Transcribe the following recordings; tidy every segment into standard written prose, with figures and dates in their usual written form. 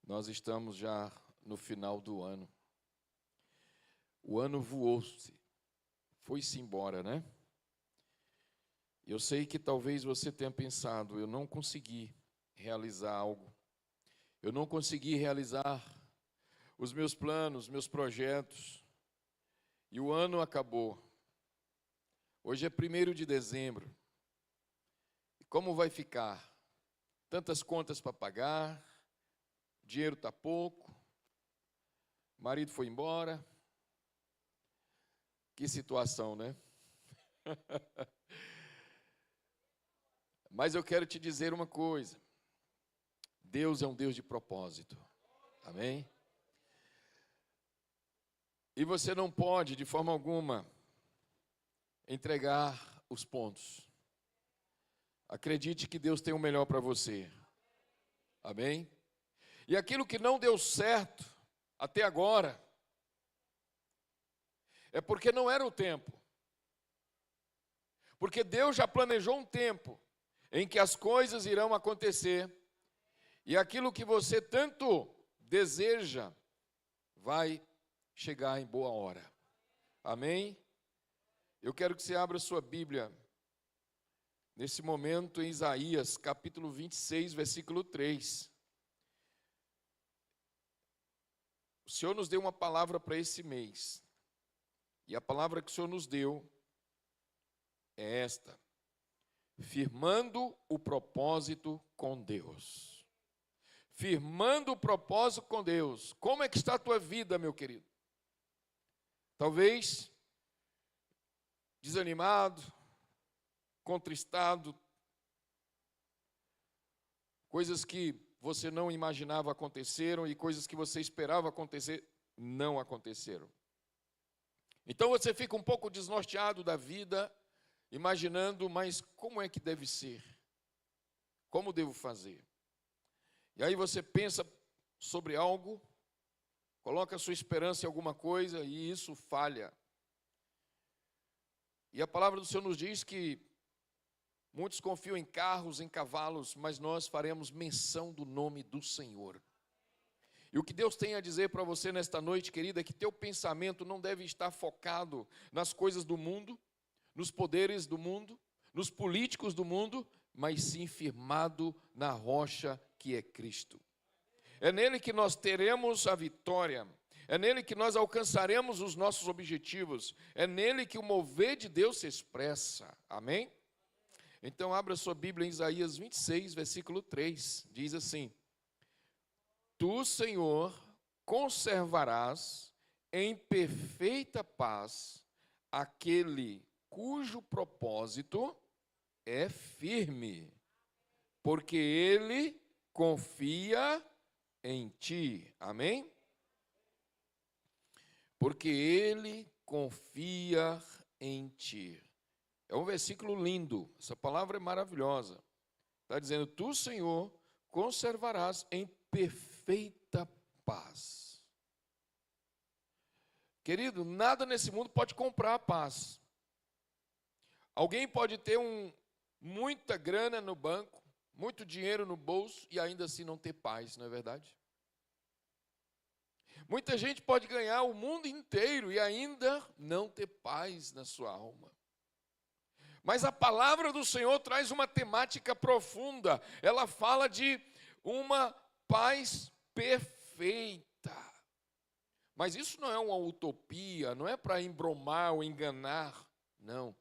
Nós estamos já no final do ano. O ano voou-se, foi-se embora, né? Eu sei que talvez você tenha pensado, eu não consegui realizar algo. Eu não consegui realizar os meus planos, meus projetos. E o ano acabou. Hoje é 1º de dezembro. E como vai ficar? Tantas contas para pagar, o dinheiro está pouco, o marido foi embora. Que situação, né? Mas eu quero te dizer uma coisa. Deus é um Deus de propósito. Amém? E você não pode, de forma alguma, entregar os pontos. Acredite que Deus tem o melhor para você. Amém? E aquilo que não deu certo até agora, é porque não era o tempo. Porque Deus já planejou um tempo em que as coisas irão acontecer. E aquilo que você tanto deseja vai chegar em boa hora. Amém? Eu quero que você abra sua Bíblia, nesse momento, em Isaías, capítulo 26, versículo 3. O Senhor nos deu uma palavra para esse mês. E a palavra que o Senhor nos deu é esta: firmando o propósito com Deus. Firmando o propósito com Deus. Como é que está a tua vida, meu querido? Talvez desanimado, contristado, coisas que você não imaginava aconteceram e coisas que você esperava acontecer não aconteceram. Então você fica um pouco desnorteado da vida, imaginando, mas como é que deve ser? Como devo fazer? E aí você pensa sobre algo, coloca a sua esperança em alguma coisa e isso falha. E a palavra do Senhor nos diz que muitos confiam em carros, em cavalos, mas nós faremos menção do nome do Senhor. E o que Deus tem a dizer para você nesta noite, querida, é que teu pensamento não deve estar focado nas coisas do mundo, nos poderes do mundo, nos políticos do mundo, mas sim firmado na rocha que é Cristo. É nele que nós teremos a vitória, é nele que nós alcançaremos os nossos objetivos, é nele que o mover de Deus se expressa. Amém? Então abra sua Bíblia em Isaías 26, versículo 3, diz assim: Tu, Senhor, conservarás em perfeita paz aquele cujo propósito é firme, porque ele confia em ti. Amém? Porque ele confia em ti. É um versículo lindo, essa palavra é maravilhosa. Está dizendo, tu, Senhor, conservarás em perfeita paz. Querido, nada nesse mundo pode comprar a paz. Alguém pode ter muita grana no banco, muito dinheiro no bolso e ainda assim não ter paz, não é verdade? Muita gente pode ganhar o mundo inteiro e ainda não ter paz na sua alma. Mas a palavra do Senhor traz uma temática profunda. Ela fala de uma paz perfeita. Mas isso não é uma utopia, não é para embromar ou enganar. Não,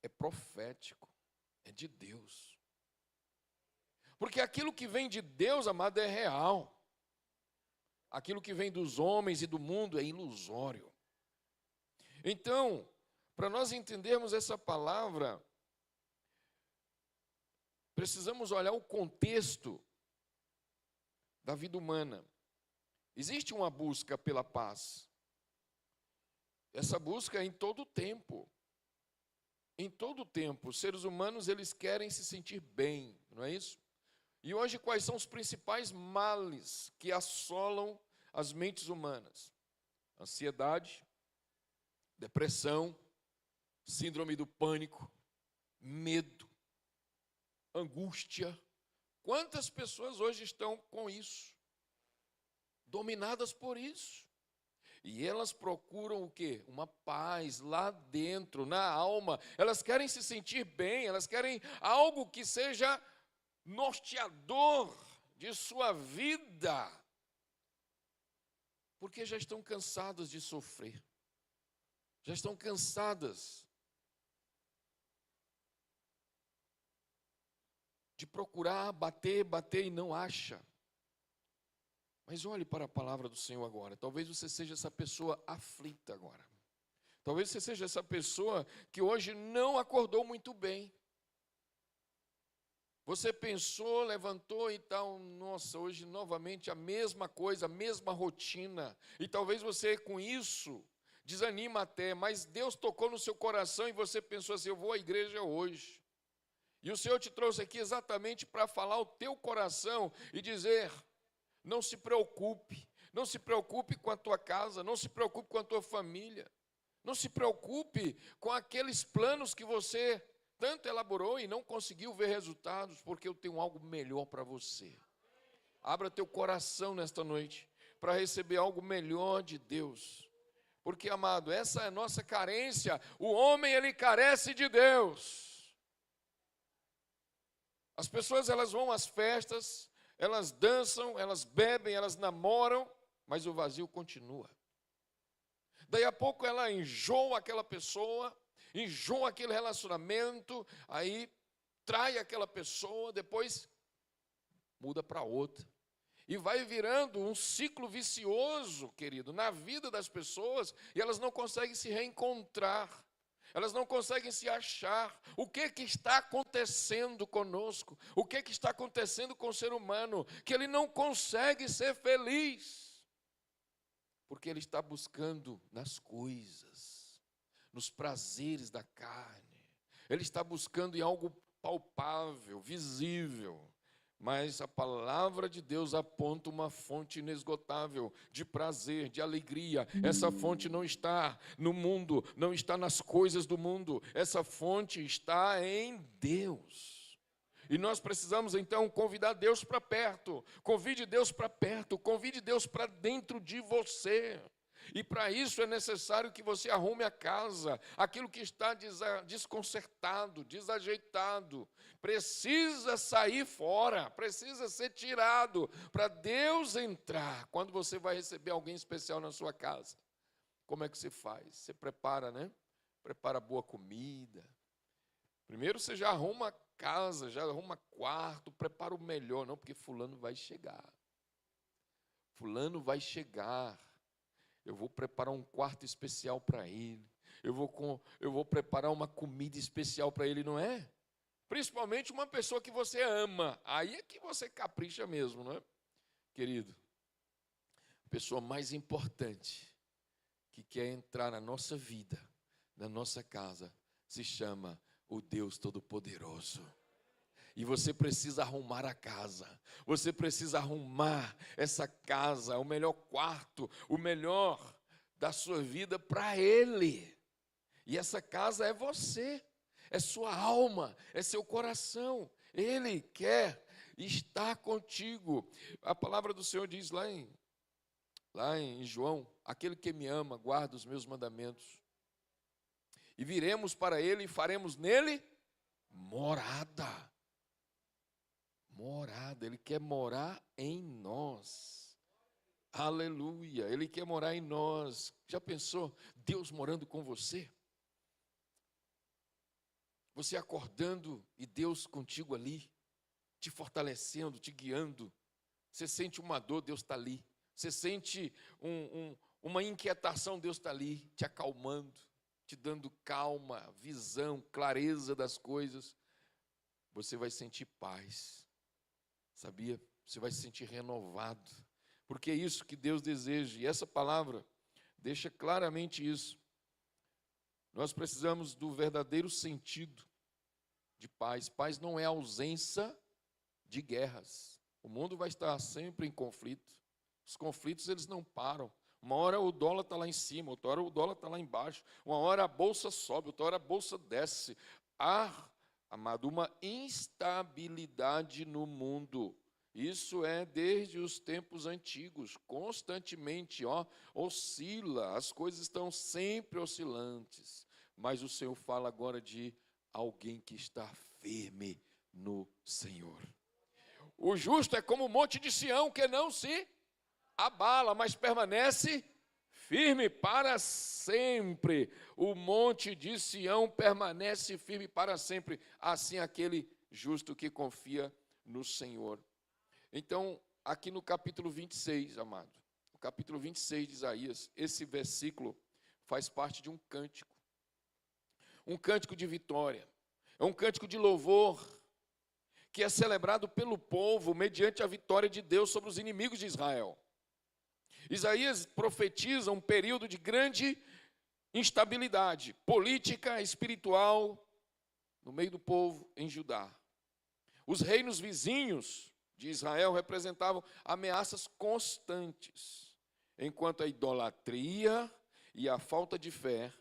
é profético, é de Deus. Porque aquilo que vem de Deus, amado, é real. Aquilo que vem dos homens e do mundo é ilusório. Então, para nós entendermos essa palavra, precisamos olhar o contexto da vida humana. Existe uma busca pela paz. Essa busca é em todo o tempo. Em todo o tempo, os seres humanos, eles querem se sentir bem, não é isso? E hoje, quais são os principais males que assolam as mentes humanas? Ansiedade, depressão, síndrome do pânico, medo, angústia. Quantas pessoas hoje estão com isso? dominadas por isso. E elas procuram o quê? Uma paz lá dentro, na alma. Elas querem se sentir bem, elas querem algo que seja norteador de sua vida. Porque já estão cansadas de sofrer. Já estão cansadas de procurar, bater e não acha. Mas olhe para a palavra do Senhor agora. Talvez você seja essa pessoa aflita agora. Talvez você seja essa pessoa que hoje não acordou muito bem. Você pensou, levantou e tal, nossa, hoje novamente a mesma coisa, a mesma rotina. E talvez você com isso desanima até, mas Deus tocou no seu coração e você pensou assim, eu vou à igreja hoje. E o Senhor te trouxe aqui exatamente para falar o teu coração e dizer, não se preocupe com a tua casa, não se preocupe com a tua família, não se preocupe com aqueles planos que você tanto elaborou e não conseguiu ver resultados, porque eu tenho algo melhor para você. Abra teu coração nesta noite para receber algo melhor de Deus. Porque, amado, essa é a nossa carência. O homem, ele carece de Deus. As pessoas, elas vão às festas, elas dançam, elas bebem, elas namoram, mas o vazio continua. Daí a pouco ela enjoa aquela pessoa, enjoa aquele relacionamento, aí trai aquela pessoa, depois muda para outra. E vai virando um ciclo vicioso, querido, na vida das pessoas, e elas não conseguem se reencontrar. Elas não conseguem se achar. O que está acontecendo conosco? O que está acontecendo com o ser humano? Que ele não consegue ser feliz. Porque ele está buscando nas coisas, nos prazeres da carne. Ele está buscando em algo palpável, visível. Mas a palavra de Deus aponta uma fonte inesgotável de prazer, de alegria. Essa fonte não está no mundo, não está nas coisas do mundo. Essa fonte está em Deus. E nós precisamos então convidar Deus para perto. Convide Deus para perto, convide Deus para dentro de você. E para isso é necessário que você arrume a casa, aquilo que está desconcertado, desajeitado, precisa sair fora, precisa ser tirado, para Deus entrar. Quando você vai receber alguém especial na sua casa, como é que você faz? Você prepara, né? Prepara boa comida. Primeiro você já arruma a casa, já arruma quarto, prepara o melhor, não, porque fulano vai chegar. Fulano vai chegar. Eu vou preparar um quarto especial para ele. Eu vou preparar uma comida especial para ele, não é? Principalmente uma pessoa que você ama. Aí é que você capricha mesmo, não é? Querido, a pessoa mais importante que quer entrar na nossa vida, na nossa casa, se chama o Deus Todo-Poderoso. E você precisa arrumar a casa, você precisa arrumar essa casa, o melhor quarto, o melhor da sua vida para Ele. E essa casa é você, é sua alma, é seu coração. Ele quer estar contigo. A palavra do Senhor diz lá em João, aquele que me ama, guarda os meus mandamentos. E viremos para Ele e faremos nele morada. Morada, Ele quer morar em nós. Aleluia, Ele quer morar em nós. Já pensou Deus morando com você? Você acordando e Deus contigo ali, te fortalecendo, te guiando. Você sente uma dor, Deus está ali. Você sente uma inquietação, Deus está ali, te acalmando, te dando calma, visão, clareza das coisas. Você vai sentir paz. Sabia? Você vai se sentir renovado, porque é isso que Deus deseja, e essa palavra deixa claramente isso. Nós precisamos do verdadeiro sentido de paz. Paz não é ausência de guerras. O mundo vai estar sempre em conflito. Os conflitos, eles não param. Uma hora o dólar está lá em cima, outra hora o dólar está lá embaixo, uma hora a bolsa sobe, outra hora a bolsa desce. Amado, uma instabilidade no mundo. Isso é desde os tempos antigos, constantemente, oscila, as coisas estão sempre oscilantes. Mas o Senhor fala agora de alguém que está firme no Senhor. O justo é como o monte de Sião, que não se abala, mas permanece firme para sempre. O monte de Sião permanece firme para sempre. Assim aquele justo que confia no Senhor. Então, aqui no capítulo 26, amado, o capítulo 26 de Isaías, esse versículo faz parte de um cântico de vitória, é um cântico de louvor, que é celebrado pelo povo mediante a vitória de Deus sobre os inimigos de Israel. Isaías profetiza um período de grande instabilidade política, espiritual, no meio do povo em Judá. Os reinos vizinhos de Israel representavam ameaças constantes, enquanto a idolatria e a falta de fé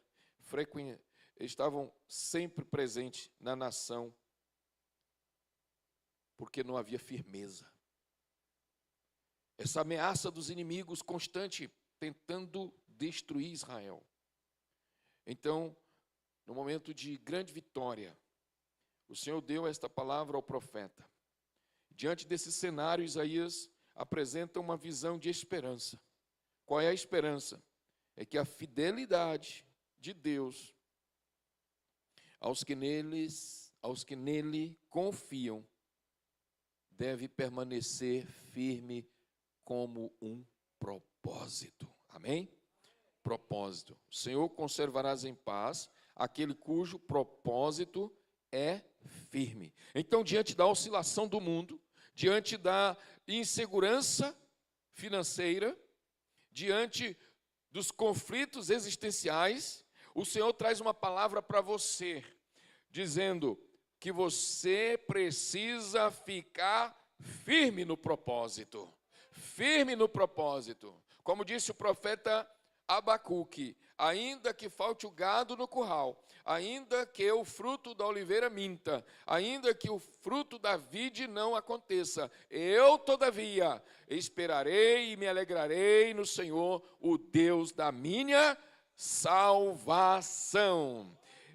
estavam sempre presentes na nação, porque não havia firmeza. Essa ameaça dos inimigos constante, tentando destruir Israel. Então, no momento de grande vitória, o Senhor deu esta palavra ao profeta. Diante desse cenário, Isaías apresenta uma visão de esperança. Qual é a esperança? É que a fidelidade de Deus aos que nele confiam deve permanecer firme como um propósito. Amém? Propósito. O Senhor conservarás em paz aquele cujo propósito é firme. Então, diante da oscilação do mundo, diante da insegurança financeira, diante dos conflitos existenciais, o Senhor traz uma palavra para você, dizendo que você precisa ficar firme no propósito. Firme no propósito. Como disse o profeta Abacuque, ainda que falte o gado no curral, ainda que o fruto da oliveira minta, ainda que o fruto da vide não aconteça, eu, todavia, esperarei e me alegrarei no Senhor, o Deus da minha salvação.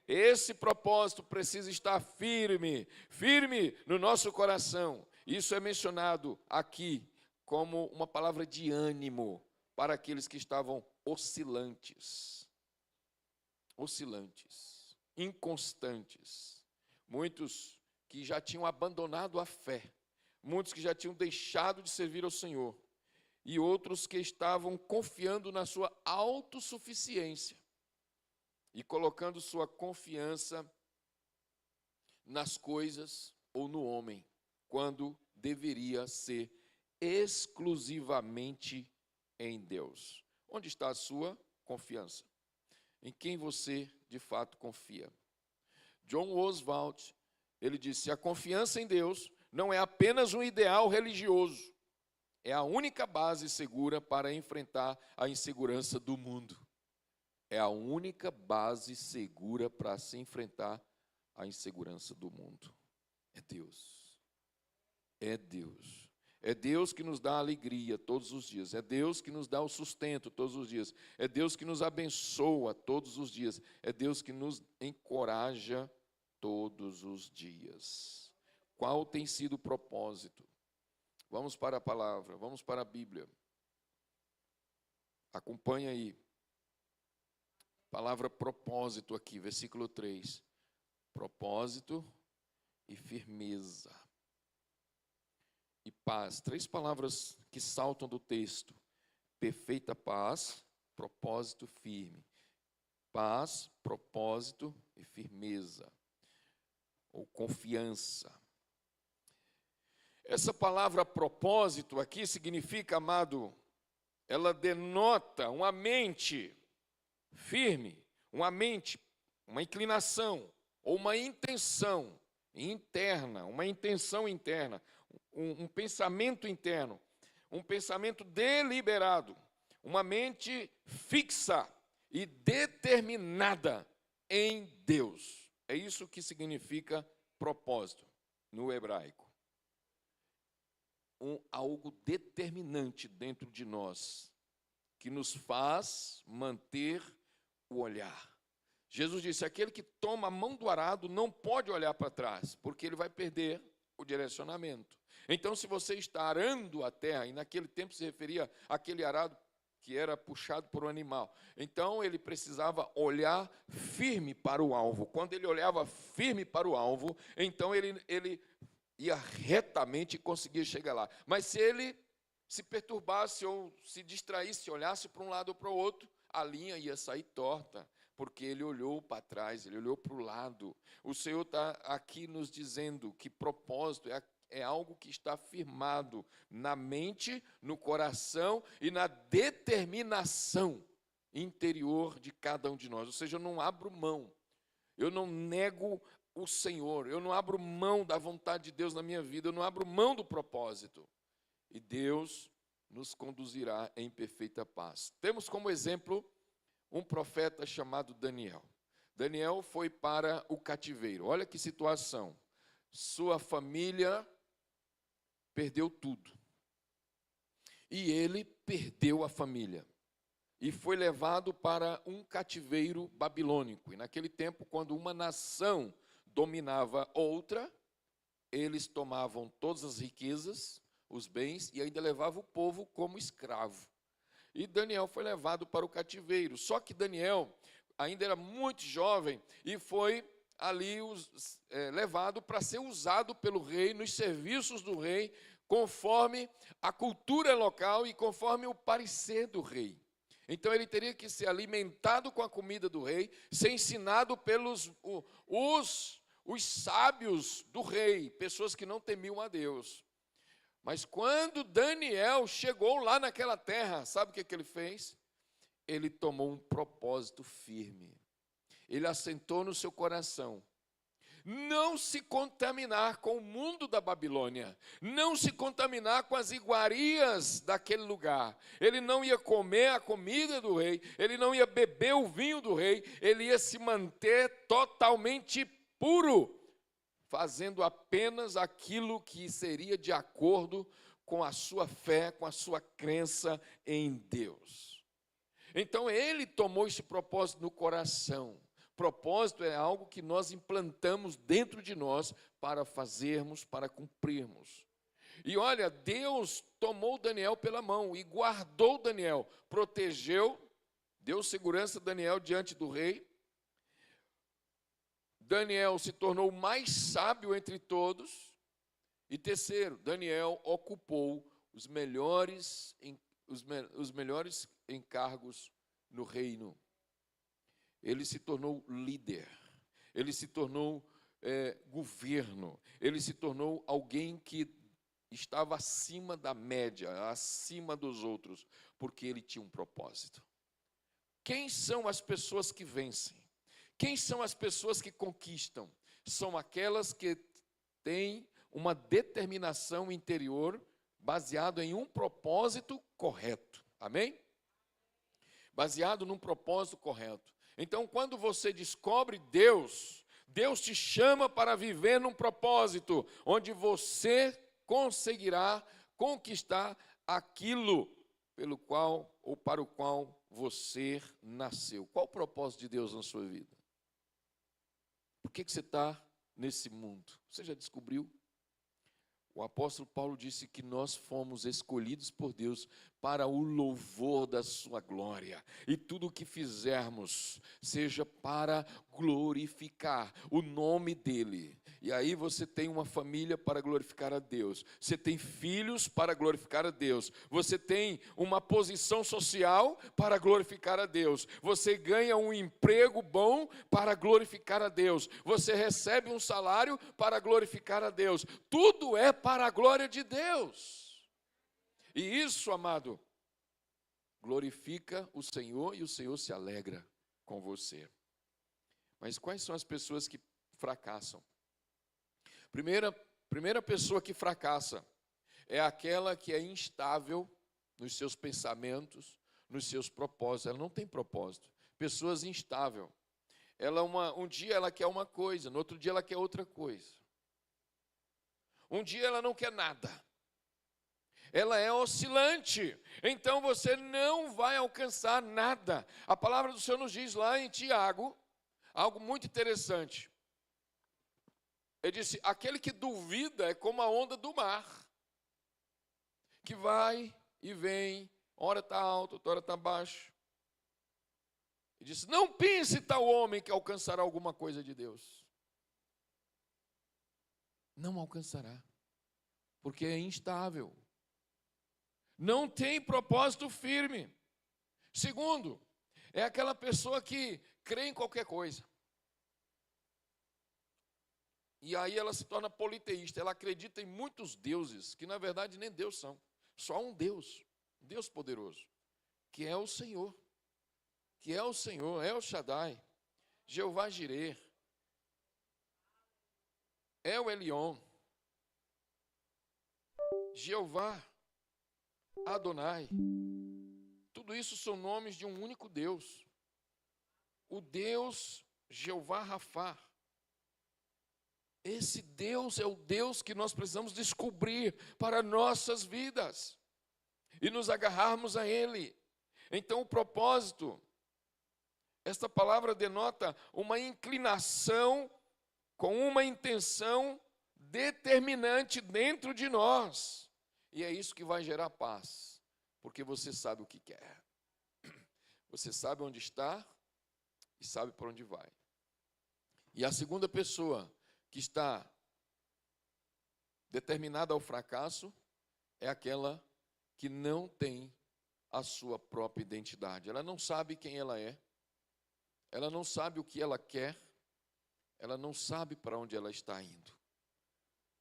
Esse propósito precisa estar firme, firme no nosso coração. Isso é mencionado aqui como uma palavra de ânimo para aqueles que estavam oscilantes, inconstantes. Muitos que já tinham abandonado a fé, muitos que já tinham deixado de servir ao Senhor, e outros que estavam confiando na sua autossuficiência e colocando sua confiança nas coisas ou no homem, quando deveria ser exclusivamente em Deus. Onde está a sua confiança? Em quem você de fato confia? John Oswald, ele disse: a confiança em Deus não é apenas um ideal religioso, é a única base segura para enfrentar a insegurança do mundo. É a única base segura para se enfrentar a insegurança do mundo. É Deus. É Deus. É Deus que nos dá alegria todos os dias. É Deus que nos dá o sustento todos os dias. É Deus que nos abençoa todos os dias. É Deus que nos encoraja todos os dias. Qual tem sido o propósito? Vamos para a palavra, vamos para a Bíblia. Acompanha aí. Palavra propósito aqui, versículo 3. Propósito e firmeza. E paz. 3 palavras que saltam do texto. Perfeita paz, propósito firme. Paz, propósito e firmeza. Ou confiança. Essa palavra propósito aqui significa, amado, ela denota uma mente firme, uma mente, uma inclinação, ou uma intenção interna, uma intenção interna, um pensamento interno, um pensamento deliberado, uma mente fixa e determinada em Deus. É isso que significa propósito no hebraico. algo determinante dentro de nós, que nos faz manter o olhar. Jesus disse: aquele que toma a mão do arado não pode olhar para trás, porque ele vai perder o direcionamento. Então, se você está arando a terra, e naquele tempo se referia àquele arado que era puxado por um animal, então ele precisava olhar firme para o alvo. Quando ele olhava firme para o alvo, então ele ia retamente e conseguia chegar lá. Mas se ele se perturbasse ou se distraísse, olhasse para um lado ou para o outro, a linha ia sair torta, porque ele olhou para trás, ele olhou para o lado. O Senhor está aqui nos dizendo que propósito é algo que está firmado na mente, no coração e na determinação interior de cada um de nós. Ou seja, eu não abro mão, eu não nego o Senhor, eu não abro mão da vontade de Deus na minha vida, eu não abro mão do propósito. E Deus nos conduzirá em perfeita paz. Temos como exemplo um profeta chamado Daniel. Daniel foi para o cativeiro. Olha que situação. Sua família perdeu tudo. E ele perdeu a família. E foi levado para um cativeiro babilônico. E naquele tempo, quando uma nação dominava outra, eles tomavam todas as riquezas, os bens, e ainda levavam o povo como escravo. E Daniel foi levado para o cativeiro. Só que Daniel ainda era muito jovem e foi ali levado para ser usado pelo rei, nos serviços do rei, conforme a cultura local e conforme o parecer do rei. Então ele teria que ser alimentado com a comida do rei, ser ensinado pelos os sábios do rei, pessoas que não temiam a Deus. Mas quando Daniel chegou lá naquela terra, sabe o que ele fez? Ele tomou um propósito firme. Ele assentou no seu coração não se contaminar com o mundo da Babilônia, não se contaminar com as iguarias daquele lugar. Ele não ia comer a comida do rei, ele não ia beber o vinho do rei, ele ia se manter totalmente puro, fazendo apenas aquilo que seria de acordo com a sua fé, com a sua crença em Deus. Então ele tomou esse propósito no coração. Propósito é algo que nós implantamos dentro de nós para fazermos, para cumprirmos. E olha, Deus tomou Daniel pela mão e guardou Daniel, protegeu, deu segurança a Daniel diante do rei. Daniel se tornou o mais sábio entre todos. E terceiro, Daniel ocupou os melhores encargos no reino. Ele se tornou líder, ele se tornou governo, ele se tornou alguém que estava acima da média, acima dos outros, porque ele tinha um propósito. Quem são as pessoas que vencem? Quem são as pessoas que conquistam? São aquelas que têm uma determinação interior baseado em um propósito correto. Amém? Baseado num propósito correto. Então, quando você descobre Deus, Deus te chama para viver num propósito, onde você conseguirá conquistar aquilo pelo qual ou para o qual você nasceu. Qual o propósito de Deus na sua vida? Por que você está nesse mundo? Você já descobriu? O apóstolo Paulo disse que nós fomos escolhidos por Deus para o louvor da sua glória. E tudo o que fizermos seja para glorificar o nome dele. E aí você tem uma família para glorificar a Deus. Você tem filhos para glorificar a Deus. Você tem uma posição social para glorificar a Deus. Você ganha um emprego bom para glorificar a Deus. Você recebe um salário para glorificar a Deus. Tudo é para a glória de Deus. E isso, amado, glorifica o Senhor e o Senhor se alegra com você. Mas quais são as pessoas que fracassam? Primeira pessoa que fracassa é aquela que é instável nos seus pensamentos, nos seus propósitos. Ela não tem propósito. Pessoas instáveis. Um dia ela quer uma coisa, no outro dia ela quer outra coisa. Um dia ela não quer nada. ela é oscilante, então você não vai alcançar nada. A palavra do Senhor nos diz lá em Tiago, algo muito interessante. Ele disse, aquele que duvida é como a onda do mar, que vai e vem, ora está alto, outra hora está baixo. Ele disse, não pense tal homem que alcançará alguma coisa de Deus. Não alcançará, porque é instável. Não tem propósito firme. Segundo, é aquela pessoa que crê em qualquer coisa. E aí ela se torna politeísta, ela acredita em muitos deuses, que na verdade nem Deus são. Só um Deus, Deus poderoso, que é o Senhor. Que é o Senhor, é o Shaddai, Jeová Jireh, é o Elion, Jeová Adonai. Tudo isso são nomes de um único Deus. O Deus Jeová Rafá. Esse Deus é o Deus que nós precisamos descobrir para nossas vidas e nos agarrarmos a Ele. Então o propósito, esta palavra denota uma inclinação com uma intenção determinante dentro de nós. E é isso que vai gerar paz, porque você sabe o que quer. Você sabe onde está e sabe para onde vai. E a segunda pessoa que está determinada ao fracasso é aquela que não tem a sua própria identidade. Ela não sabe quem ela é, ela não sabe o que ela quer, ela não sabe para onde ela está indo.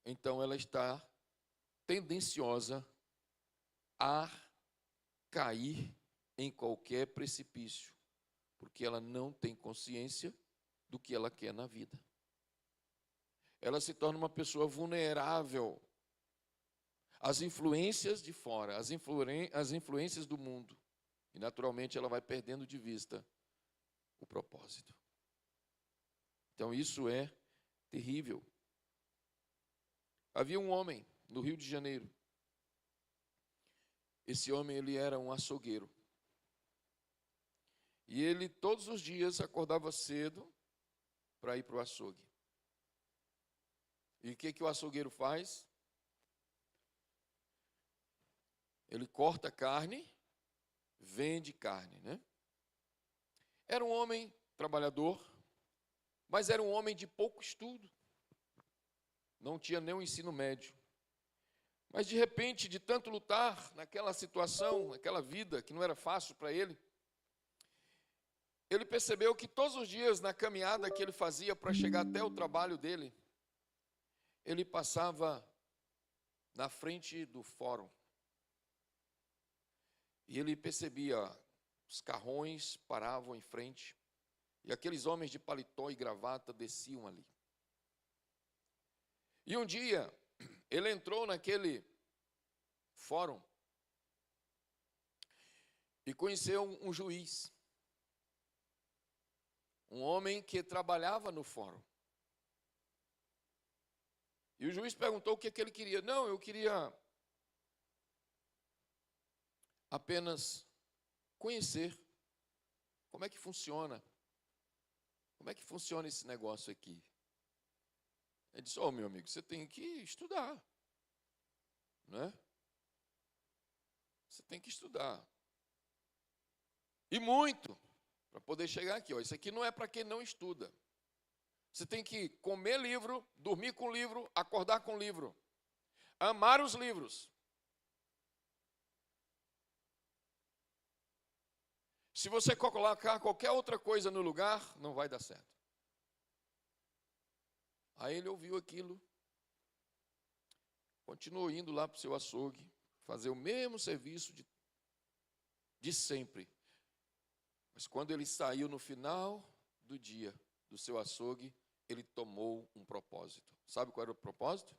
Então ela está tendenciosa a cair em qualquer precipício, porque ela não tem consciência do que ela quer na vida. Ela se torna uma pessoa vulnerável às influências de fora, às influências do mundo. E naturalmente ela vai perdendo de vista o propósito. Então isso é terrível. Havia um homem no Rio de Janeiro. Esse homem, ele era um açougueiro. E ele todos os dias acordava cedo para ir para o açougue. E o que o açougueiro faz? Ele corta carne, vende carne, né? Era um homem trabalhador, mas era um homem de pouco estudo. Não tinha nem o ensino médio. Mas de repente, de tanto lutar naquela situação, naquela vida que não era fácil para ele, ele percebeu que todos os dias na caminhada que ele fazia para chegar até o trabalho dele, ele passava na frente do fórum. E ele percebia, os carrões paravam em frente, e aqueles homens de paletó e gravata desciam ali. E um dia, ele entrou naquele fórum e conheceu um juiz, um homem que trabalhava no fórum. E o juiz perguntou o que ele queria. Não, eu queria apenas conhecer como é que funciona. Como é que funciona esse negócio aqui? Ele disse, meu amigo, você tem que estudar. Né? Você tem que estudar. E muito, para poder chegar aqui. Isso aqui não é para quem não estuda. Você tem que comer livro, dormir com livro, acordar com livro. Amar os livros. Se você colocar qualquer outra coisa no lugar, não vai dar certo. Aí ele ouviu aquilo, continuou indo lá para o seu açougue, fazer o mesmo serviço de sempre. Mas quando ele saiu no final do dia do seu açougue, ele tomou um propósito. Sabe qual era o propósito?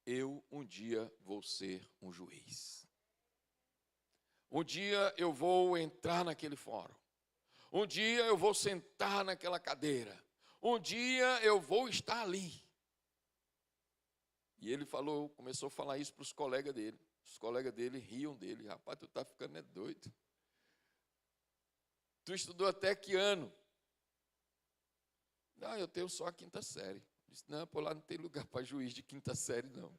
Eu um dia vou ser um juiz. Um dia eu vou entrar naquele fórum. Um dia eu vou sentar naquela cadeira. Um dia eu vou estar ali. E ele começou a falar isso para os colegas dele. Os colegas dele riam dele. Rapaz, tu está ficando doido. Tu estudou até que ano? Não, eu tenho só a quinta série. Disse, não, por lá não tem lugar para juiz de quinta série, não.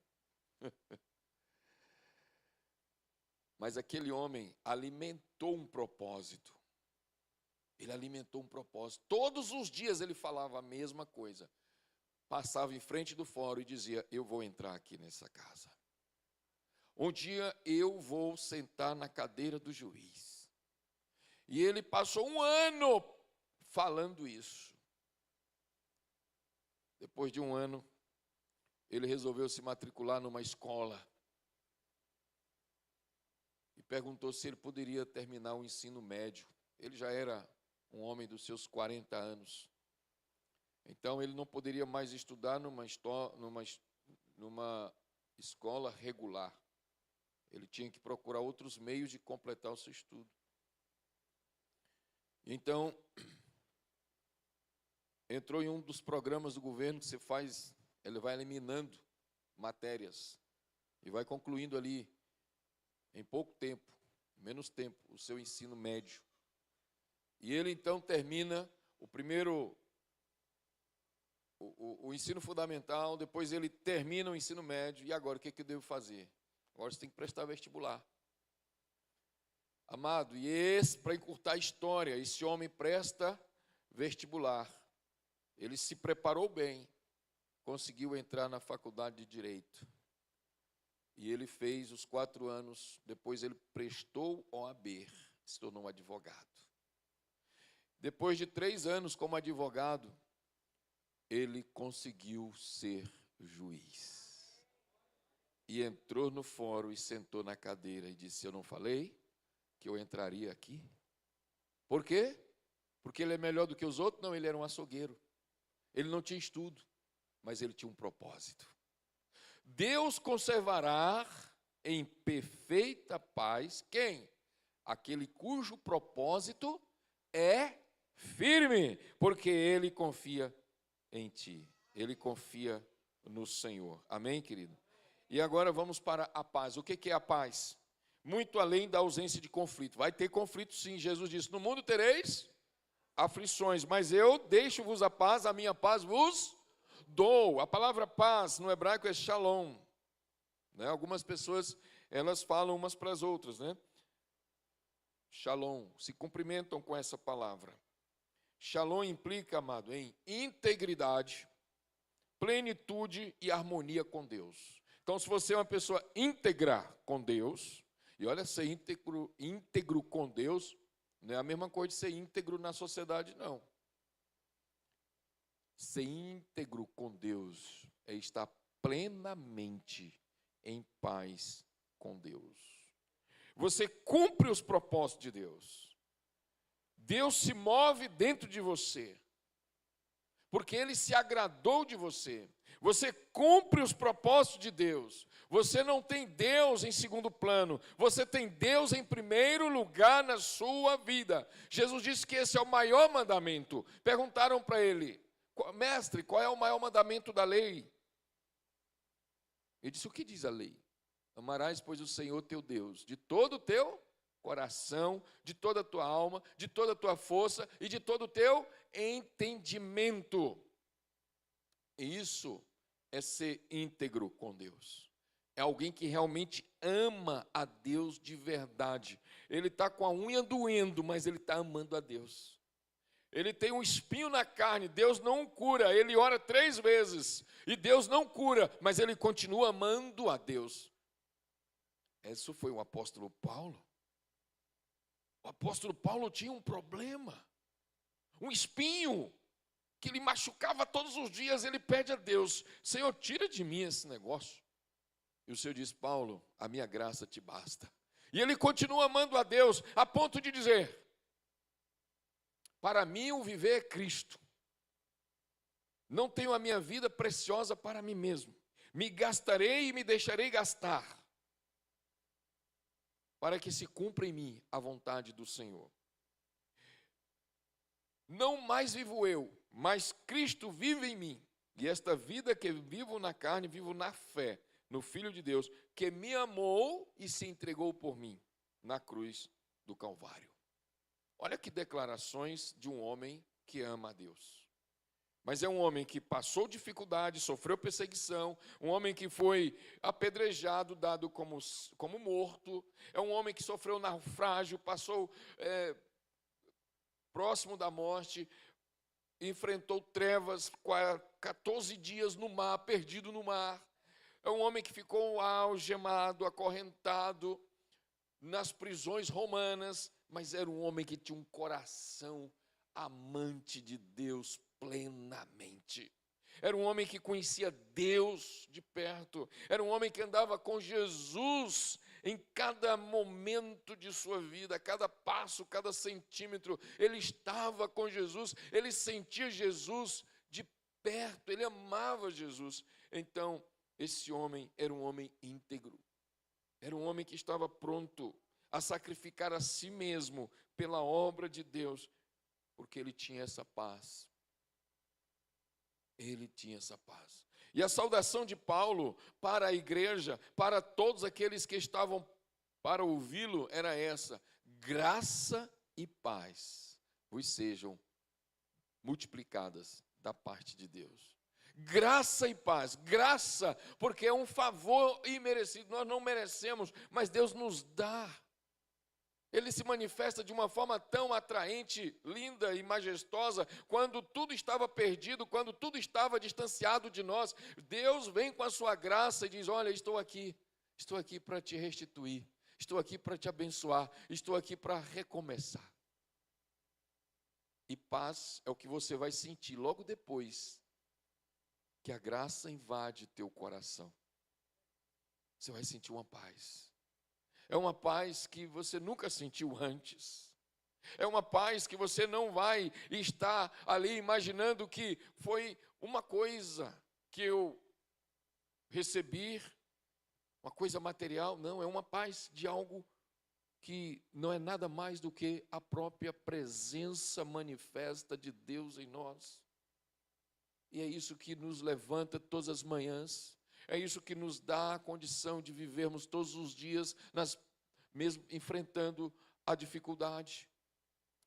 Mas aquele homem alimentou um propósito. Ele alimentou um propósito. Todos os dias ele falava a mesma coisa. Passava em frente do fórum e dizia, eu vou entrar aqui nessa casa. Um dia eu vou sentar na cadeira do juiz. E ele passou um ano falando isso. Depois de um ano, ele resolveu se matricular numa escola. E perguntou se ele poderia terminar o ensino médio. Ele já era um homem dos seus 40 anos. Então, ele não poderia mais estudar numa escola regular. Ele tinha que procurar outros meios de completar o seu estudo. Então, entrou em um dos programas do governo que você faz, ele vai eliminando matérias e vai concluindo ali, em pouco tempo, menos tempo, o seu ensino médio. E ele então termina o ensino fundamental, depois ele termina o ensino médio, e agora o que eu devo fazer? Agora você tem que prestar vestibular. Amado, para encurtar a história, esse homem presta vestibular. Ele se preparou bem, conseguiu entrar na faculdade de Direito. E ele fez os 4 anos, depois ele prestou OAB, se tornou um advogado. Depois de 3 anos como advogado, ele conseguiu ser juiz. E entrou no fórum e sentou na cadeira e disse, eu não falei que eu entraria aqui? Por quê? Porque ele é melhor do que os outros? Não, ele era um açougueiro. Ele não tinha estudo, mas ele tinha um propósito. Deus conservará em perfeita paz, quem? Aquele cujo propósito é firme, porque ele confia em ti. Ele confia no Senhor. Amém, querido? E agora vamos para a paz. O que é a paz? Muito além da ausência de conflito. Vai ter conflito sim. Jesus disse, no mundo tereis aflições, mas eu deixo-vos a minha paz vos dou. A palavra paz no hebraico é shalom. Né? Algumas pessoas, elas falam umas para as outras, né? Shalom, se cumprimentam com essa palavra. Shalom implica, amado, em integridade, plenitude e harmonia com Deus. Então, se você é uma pessoa íntegra com Deus, e olha, ser íntegro com Deus, não é a mesma coisa de ser íntegro na sociedade, não. Ser íntegro com Deus é estar plenamente em paz com Deus. Você cumpre os propósitos de Deus. Deus se move dentro de você, porque Ele se agradou de você. Você cumpre os propósitos de Deus. Você não tem Deus em segundo plano. Você tem Deus em primeiro lugar na sua vida. Jesus disse que esse é o maior mandamento. Perguntaram para Ele, mestre, qual é o maior mandamento da lei? Ele disse, o que diz a lei? Amarás, pois, o Senhor teu Deus, de todo o teu coração, de toda a tua alma, de toda a tua força e de todo o teu entendimento. E isso é ser íntegro com Deus. É alguém que realmente ama a Deus de verdade. Ele está com a unha doendo, mas ele está amando a Deus. Ele tem um espinho na carne, Deus não o cura. Ele ora 3 vezes e Deus não cura, mas ele continua amando a Deus. Esse foi o apóstolo Paulo. O apóstolo Paulo tinha um problema, um espinho, que lhe machucava todos os dias. Ele pede a Deus, Senhor, tira de mim esse negócio. E o Senhor diz, Paulo, a minha graça te basta. E ele continua amando a Deus, a ponto de dizer, para mim o viver é Cristo. Não tenho a minha vida preciosa para mim mesmo. Me gastarei e me deixarei gastar, para que se cumpra em mim a vontade do Senhor. Não mais vivo eu, mas Cristo vive em mim. E esta vida que vivo na carne, vivo na fé no Filho de Deus, que me amou e se entregou por mim na cruz do Calvário. Olha que declarações de um homem que ama a Deus. Mas é um homem que passou dificuldade, sofreu perseguição, um homem que foi apedrejado, dado como morto, é um homem que sofreu naufrágio, passou próximo da morte, enfrentou trevas, 14 dias no mar, perdido no mar. É um homem que ficou algemado, acorrentado nas prisões romanas, mas era um homem que tinha um coração amante de Deus plenamente. Era um homem que conhecia Deus de perto. Era um homem que andava com Jesus em cada momento de sua vida, cada passo, cada centímetro. Ele estava com Jesus, ele sentia Jesus de perto, ele amava Jesus. Então, esse homem era um homem íntegro. Era um homem que estava pronto a sacrificar a si mesmo pela obra de Deus, porque ele tinha essa paz. Ele tinha essa paz. E a saudação de Paulo para a igreja, para todos aqueles que estavam para ouvi-lo, era essa: graça e paz vos sejam multiplicadas da parte de Deus. Graça e paz, graça, porque é um favor imerecido, nós não merecemos, mas Deus nos dá. Ele se manifesta de uma forma tão atraente, linda e majestosa, quando tudo estava perdido, quando tudo estava distanciado de nós. Deus vem com a sua graça e diz: olha, estou aqui para te restituir, estou aqui para te abençoar, estou aqui para recomeçar. E paz é o que você vai sentir logo depois que a graça invade teu coração. Você vai sentir uma paz. É uma paz que você nunca sentiu antes. É uma paz que você não vai estar ali imaginando que foi uma coisa que eu recebi, uma coisa material. Não, é uma paz de algo que não é nada mais do que a própria presença manifesta de Deus em nós. E é isso que nos levanta todas as manhãs. É isso que nos dá a condição de vivermos todos os dias, mesmo enfrentando a dificuldade.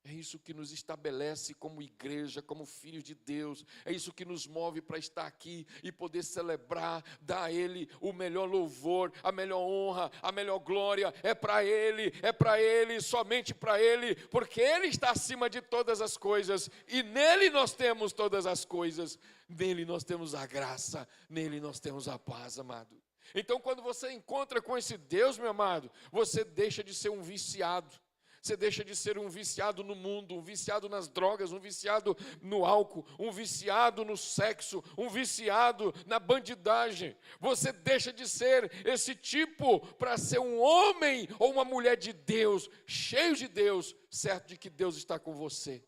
É isso que nos estabelece como igreja, como filhos de Deus. É isso que nos move para estar aqui e poder celebrar, dar a Ele o melhor louvor, a melhor honra, a melhor glória. É para Ele, somente para Ele, porque Ele está acima de todas as coisas e nele nós temos todas as coisas. Nele nós temos a graça, nele nós temos a paz, amado. Então, quando você encontra com esse Deus, meu amado, você deixa de ser um viciado. Você deixa de ser um viciado no mundo, um viciado nas drogas, um viciado no álcool, um viciado no sexo, um viciado na bandidagem. Você deixa de ser esse tipo para ser um homem ou uma mulher de Deus, cheio de Deus, certo de que Deus está com você.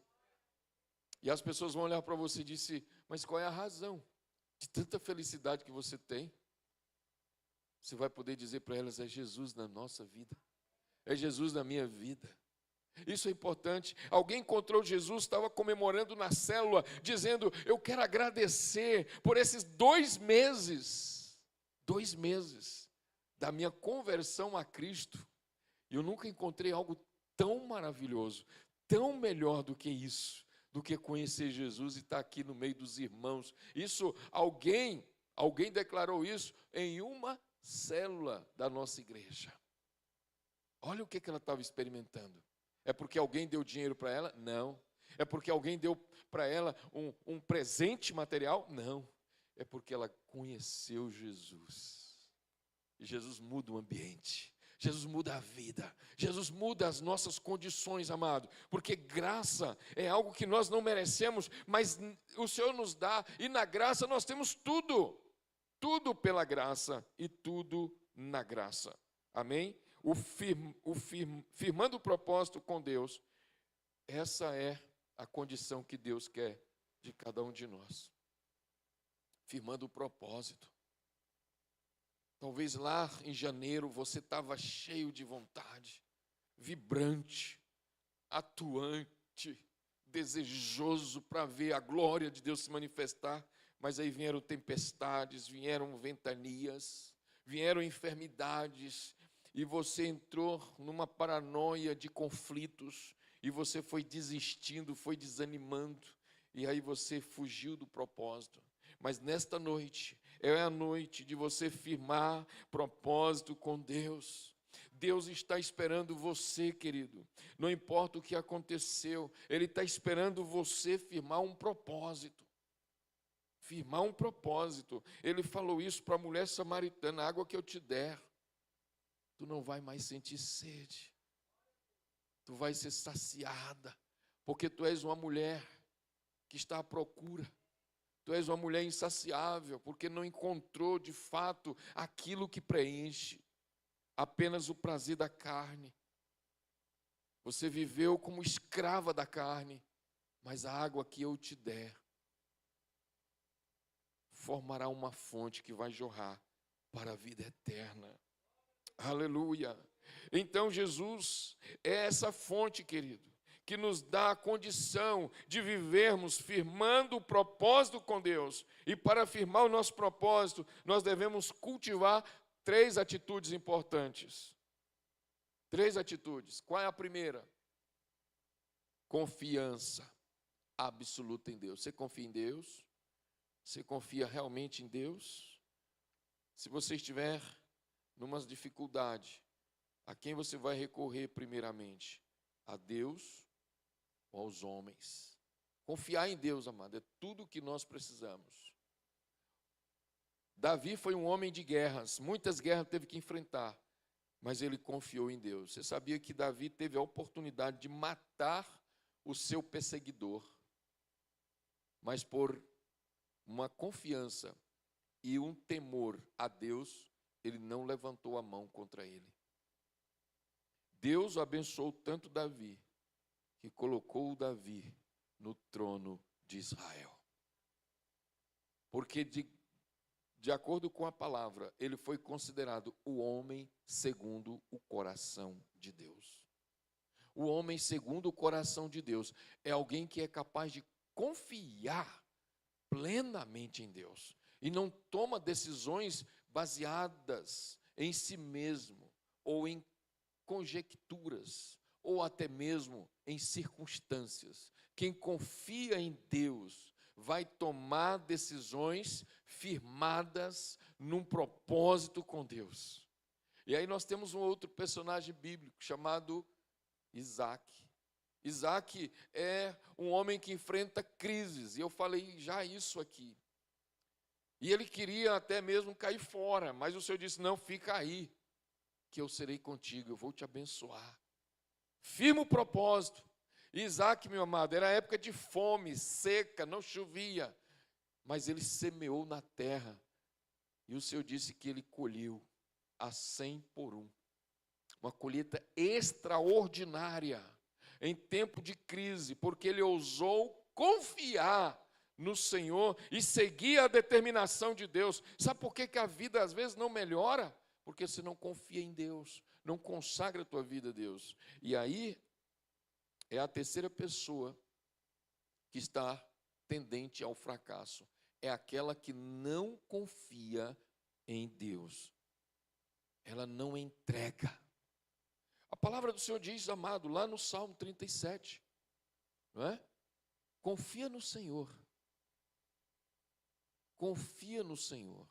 E as pessoas vão olhar para você e dizer: mas qual é a razão de tanta felicidade que você tem? Você vai poder dizer para elas: é Jesus na nossa vida, é Jesus na minha vida. Isso é importante. Alguém encontrou Jesus, estava comemorando na célula, dizendo: eu quero agradecer por esses 2 meses da minha conversão a Cristo. E eu nunca encontrei algo tão maravilhoso, tão melhor do que isso, do que conhecer Jesus e estar aqui no meio dos irmãos. Isso, alguém declarou isso em uma célula da nossa igreja. Olha o que ela estava experimentando. É porque alguém deu dinheiro para ela? Não. É porque alguém deu para ela um presente material? Não. É porque ela conheceu Jesus. E Jesus muda o ambiente. Jesus muda a vida. Jesus muda as nossas condições, amado. Porque graça é algo que nós não merecemos, mas o Senhor nos dá. E na graça nós temos tudo. Tudo pela graça e tudo na graça. Amém? Firmando o propósito com Deus, essa é a condição que Deus quer de cada um de nós. Firmando o propósito. Talvez lá em janeiro você estava cheio de vontade, vibrante, atuante, desejoso para ver a glória de Deus se manifestar, mas aí vieram tempestades, vieram ventanias, vieram enfermidades, e você entrou numa paranoia de conflitos, e você foi desistindo, foi desanimando, e aí você fugiu do propósito. Mas nesta noite, é a noite de você firmar propósito com Deus. Deus está esperando você, querido. Não importa o que aconteceu, Ele está esperando você firmar um propósito. Firmar um propósito. Ele falou isso para a mulher samaritana: a água que eu te der, tu não vai mais sentir sede. Tu vai ser saciada, porque tu és uma mulher que está à procura. Tu és uma mulher insaciável, porque não encontrou de fato aquilo que preenche, apenas o prazer da carne. Você viveu como escrava da carne, mas a água que eu te der formará uma fonte que vai jorrar para a vida eterna. Aleluia! Então Jesus é essa fonte, querido, que nos dá a condição de vivermos firmando o propósito com Deus. E para firmar o nosso propósito, nós devemos cultivar 3 atitudes importantes. 3 atitudes. Qual é a primeira? Confiança absoluta em Deus. Você confia em Deus? Você confia realmente em Deus? Se você estiver numa dificuldade, a quem você vai recorrer primeiramente? A Deus ou aos homens? Confiar em Deus, amado, é tudo o que nós precisamos. Davi foi um homem de guerras, muitas guerras teve que enfrentar, mas ele confiou em Deus. Você sabia que Davi teve a oportunidade de matar o seu perseguidor, mas por uma confiança e um temor a Deus, ele não levantou a mão contra ele. Deus abençoou tanto Davi, que colocou Davi no trono de Israel. Porque de acordo com a palavra, ele foi considerado o homem segundo o coração de Deus. O homem segundo o coração de Deus é alguém que é capaz de confiar plenamente em Deus e não toma decisões baseadas em si mesmo ou em conjecturas ou até mesmo em circunstâncias. Quem confia em Deus vai tomar decisões firmadas num propósito com Deus. E aí nós temos um outro personagem bíblico chamado Isaac. Isaac é um homem que enfrenta crises, e eu falei já isso aqui. E ele queria até mesmo cair fora, mas o Senhor disse: não, fica aí, que eu serei contigo, eu vou te abençoar. Firma o propósito. Isaac, meu amado, era época de fome, seca, não chovia, mas ele semeou na terra, e o Senhor disse que ele colheu a 100 por 1. Uma colheita extraordinária, em tempo de crise, porque ele ousou confiar no Senhor e seguir a determinação de Deus. Sabe por que a vida às vezes não melhora? Porque você não confia em Deus, não consagra a tua vida a Deus. E aí, é a terceira pessoa que está tendente ao fracasso. É aquela que não confia em Deus. Ela não entrega. A palavra do Senhor diz, amado, lá no Salmo 37, não é? Confia no Senhor. Confia no Senhor.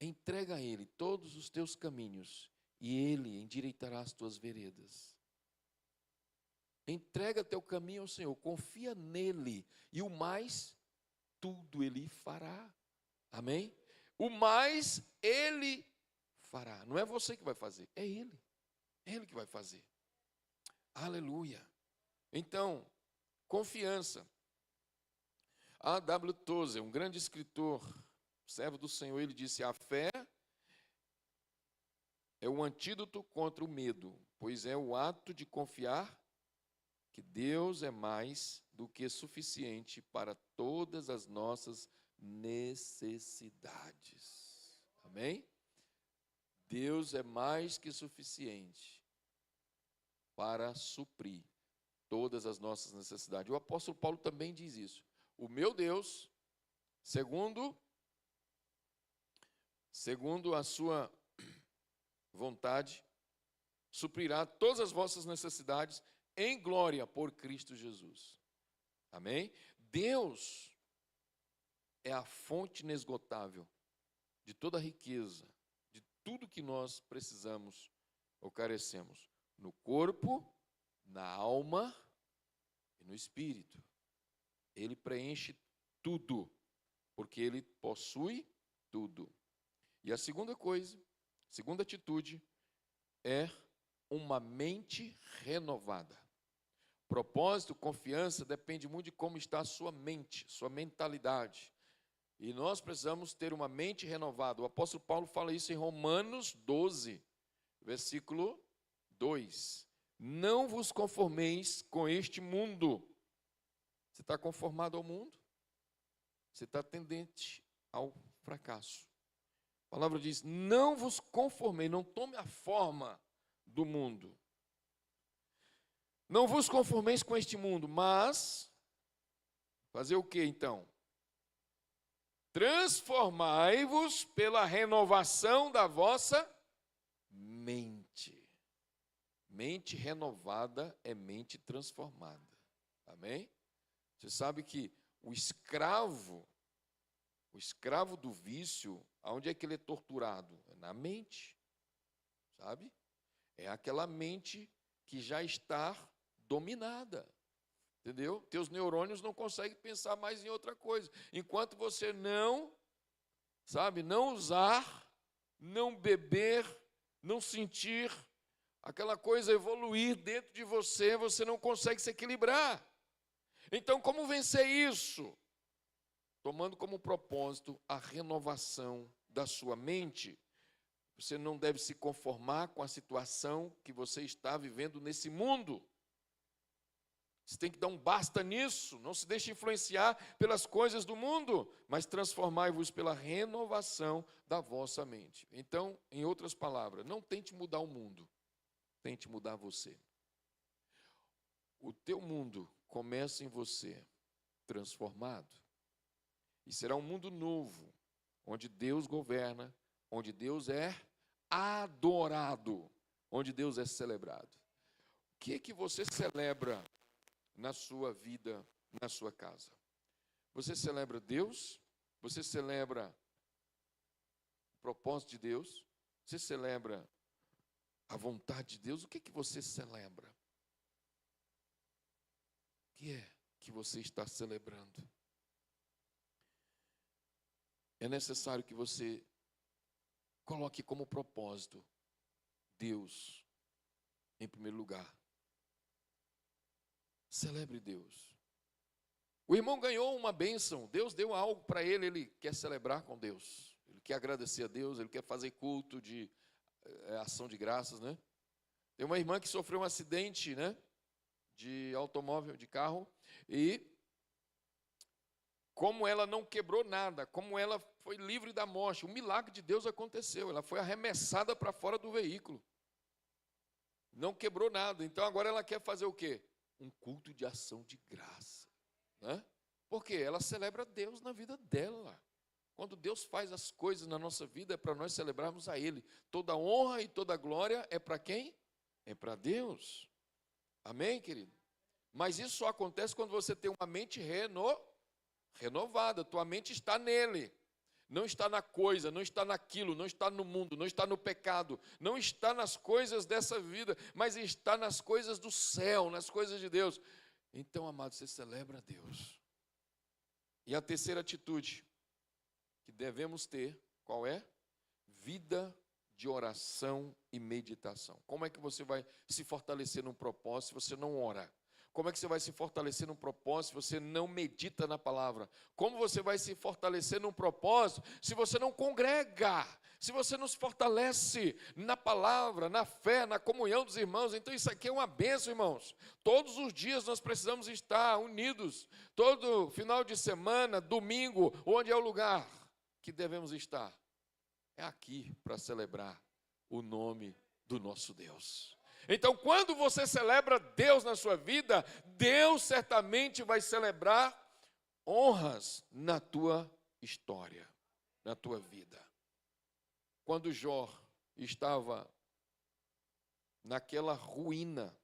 Entrega a Ele todos os teus caminhos, e Ele endireitará as tuas veredas. Entrega teu caminho ao Senhor, confia nele, e o mais, tudo Ele fará. Amém? O mais Ele fará. Não é você que vai fazer, é Ele. É Ele que vai fazer. Aleluia. Então, confiança. A W. Tozer, um grande escritor, servo do Senhor, ele disse: a fé é o antídoto contra o medo, pois é o ato de confiar que Deus é mais do que suficiente para todas as nossas necessidades. Amém? Deus é mais que suficiente para suprir todas as nossas necessidades. O apóstolo Paulo também diz isso. O meu Deus, segundo segundo a sua vontade, suprirá todas as vossas necessidades em glória por Cristo Jesus. Amém? Deus é a fonte inesgotável de toda a riqueza, de tudo que nós precisamos ou carecemos, no corpo, na alma e no espírito. Ele preenche tudo, porque Ele possui tudo. E a segunda coisa, a segunda atitude, é uma mente renovada. Propósito, confiança, depende muito de como está a sua mente, sua mentalidade. E nós precisamos ter uma mente renovada. O apóstolo Paulo fala isso em Romanos 12, versículo 2. Não vos conformeis com este mundo. Você está conformado ao mundo? Você está tendente ao fracasso. A palavra diz, não vos conformeis, não tome a forma do mundo. Não vos conformeis com este mundo, mas fazer o que então? Transformai-vos pela renovação da vossa mente. Mente renovada é mente transformada. Amém? Você sabe que o escravo do vício, aonde é que ele é torturado? É na mente. Sabe? É aquela mente que já está dominada. Entendeu? Teus neurônios não conseguem pensar mais em outra coisa. Enquanto você não usar, não beber, não sentir, aquela coisa evoluir dentro de você, você não consegue se equilibrar. Então, como vencer isso? Tomando como propósito a renovação da sua mente. Você não deve se conformar com a situação que você está vivendo nesse mundo. Você tem que dar um basta nisso. Não se deixe influenciar pelas coisas do mundo, mas transformai-vos pela renovação da vossa mente. Então, em outras palavras, não tente mudar o mundo. Tente mudar você. O teu mundo começa em você, transformado. E será um mundo novo, onde Deus governa, onde Deus é adorado, onde Deus é celebrado. O que é que você celebra na sua vida, na sua casa? Você celebra Deus? Você celebra o propósito de Deus? Você celebra a vontade de Deus? O que é que você celebra? O que é que você está celebrando? É necessário que você coloque como propósito Deus em primeiro lugar. Celebre Deus. O irmão ganhou uma bênção, Deus deu algo para ele, ele quer celebrar com Deus. Ele quer agradecer a Deus, ele quer fazer culto de ação de graças, né? Tem uma irmã que sofreu um acidente, né? De automóvel, de carro, e como ela não quebrou nada, como ela foi livre da morte, o milagre de Deus aconteceu, ela foi arremessada para fora do veículo, não quebrou nada, então agora ela quer fazer o quê? Um culto de ação de graça, né? Porque ela celebra Deus na vida dela. Quando Deus faz as coisas na nossa vida, é para nós celebrarmos a Ele. Toda honra e toda glória é para quem? É para Deus. Amém, querido? Mas isso só acontece quando você tem uma mente renovada. Tua mente está nele. Não está na coisa, não está naquilo, não está no mundo, não está no pecado, não está nas coisas dessa vida, mas está nas coisas do céu, nas coisas de Deus. Então, amado, você celebra a Deus. E a terceira atitude que devemos ter, qual é? Vida de oração e meditação. Como é que você vai se fortalecer num propósito se você não ora? Como é que você vai se fortalecer num propósito se você não medita na palavra? Como você vai se fortalecer num propósito se você não congrega? Se você não se fortalece na palavra, na fé, na comunhão dos irmãos? Então isso aqui é uma bênção, irmãos. Todos os dias nós precisamos estar unidos. Todo final de semana, domingo, onde é o lugar que devemos estar? É aqui para celebrar o nome do nosso Deus. Então, quando você celebra Deus na sua vida, Deus certamente vai celebrar honras na tua história, na tua vida. quando Jó estava naquela ruína,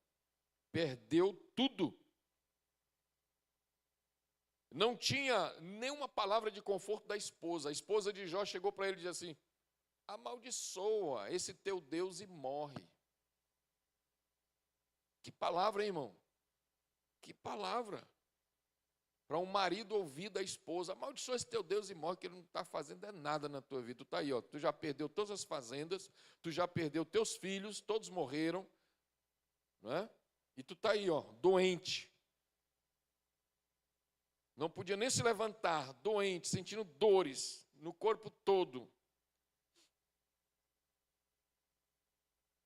perdeu tudo. Não tinha nenhuma palavra de conforto da esposa. A esposa de Jó chegou para ele e disse assim: amaldiçoa esse teu Deus e morre. Que palavra, hein, irmão? Que palavra. Para um marido ouvir da esposa: amaldiçoa esse teu Deus e morre, que ele não está fazendo nada na tua vida. Tu está aí, ó, tu já perdeu todas as fazendas, tu já perdeu teus filhos, todos morreram, não é? E tu está aí, ó, doente. Não podia nem se levantar, doente, sentindo dores no corpo todo.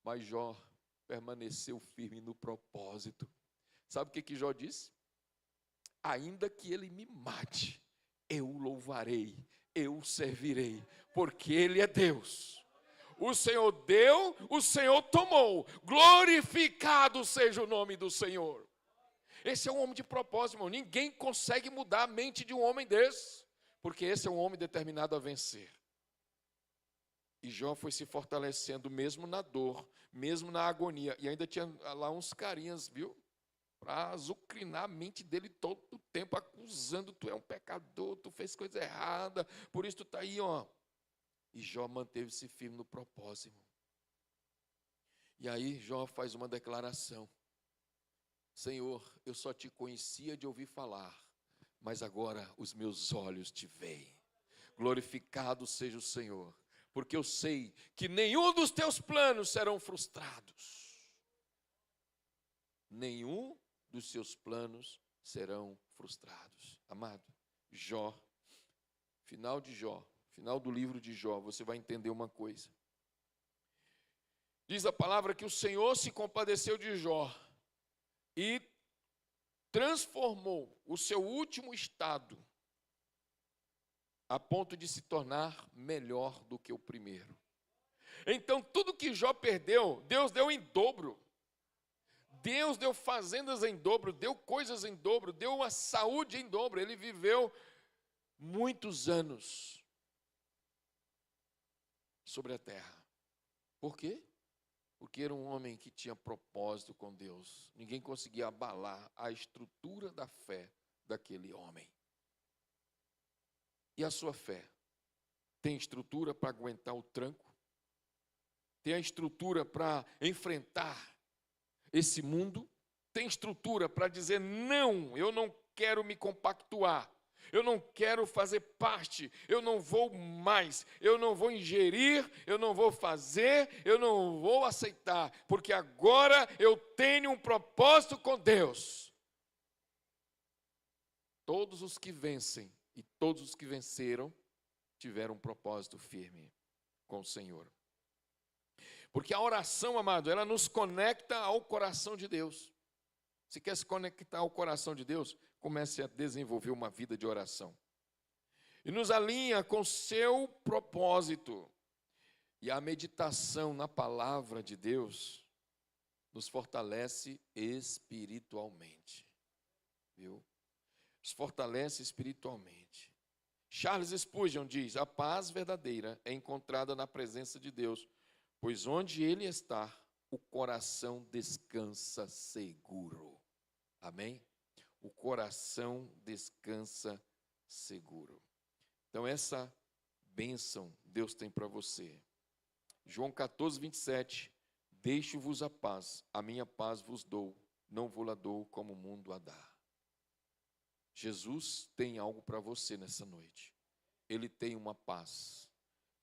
Mas Jó permaneceu firme no propósito. Sabe o que Jó disse? Ainda que ele me mate, eu o louvarei, eu o servirei, porque ele é Deus. O Senhor deu, o Senhor tomou. Glorificado seja o nome do Senhor. Esse é um homem de propósito, irmão. Ninguém consegue mudar a mente de um homem desse, porque esse é um homem determinado a vencer. E Jó foi se fortalecendo mesmo na dor, mesmo na agonia. E ainda tinha lá uns carinhas, viu? Para azucrinar a mente dele todo o tempo, acusando: tu é um pecador, tu fez coisa errada, por isso tu está aí, ó. E Jó manteve-se firme no propósito, irmão. E aí Jó faz uma declaração: Senhor, eu só te conhecia de ouvir falar, mas agora os meus olhos te veem. Glorificado seja o Senhor, porque eu sei que nenhum dos teus planos serão frustrados. Nenhum dos seus planos serão frustrados. Amado, Jó, final de Jó, final do livro de Jó, você vai entender uma coisa. Diz a palavra que o Senhor se compadeceu de Jó e transformou o seu último estado a ponto de se tornar melhor do que o primeiro. Então, tudo que Jó perdeu, Deus deu em dobro. Deus deu fazendas em dobro, deu coisas em dobro, deu uma saúde em dobro. Ele viveu muitos anos sobre a terra. Por quê? Porque era um homem que tinha propósito com Deus. Ninguém conseguia abalar a estrutura da fé daquele homem. E a sua fé? Tem estrutura para aguentar o tranco? Tem a estrutura para enfrentar esse mundo? Tem estrutura para dizer: não, eu não quero me compactuar, eu não quero fazer parte, eu não vou mais, eu não vou ingerir, eu não vou fazer, eu não vou aceitar, porque agora eu tenho um propósito com Deus. Todos os que vencem e todos os que venceram tiveram um propósito firme com o Senhor. Porque a oração, amado, ela nos conecta ao coração de Deus. Se quer se conectar ao coração de Deus, comece a desenvolver uma vida de oração. E nos alinha com o seu propósito. E a meditação na palavra de Deus nos fortalece espiritualmente. Viu? Nos fortalece espiritualmente. Charles Spurgeon diz: a paz verdadeira é encontrada na presença de Deus, pois onde Ele está, o coração descansa seguro. Amém? O coração descansa seguro. Então essa bênção Deus tem para você. João 14, 27. Deixo-vos a minha paz vos dou, não vou-la dou como o mundo a dá. Jesus tem algo para você nessa noite. Ele tem uma paz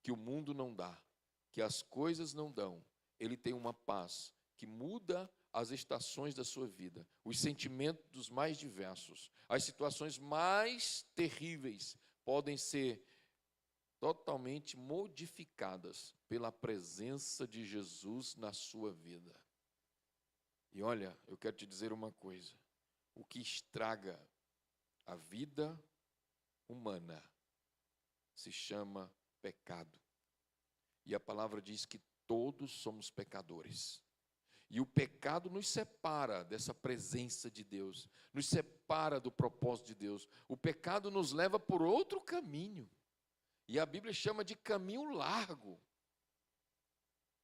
que o mundo não dá, que as coisas não dão. Ele tem uma paz que muda as estações da sua vida, os sentimentos mais diversos, as situações mais terríveis podem ser totalmente modificadas pela presença de Jesus na sua vida. E olha, eu quero te dizer uma coisa: o que estraga a vida humana se chama pecado. E a palavra diz que todos somos pecadores. E o pecado nos separa dessa presença de Deus, nos separa do propósito de Deus. O pecado nos leva por outro caminho. E a Bíblia chama de caminho largo.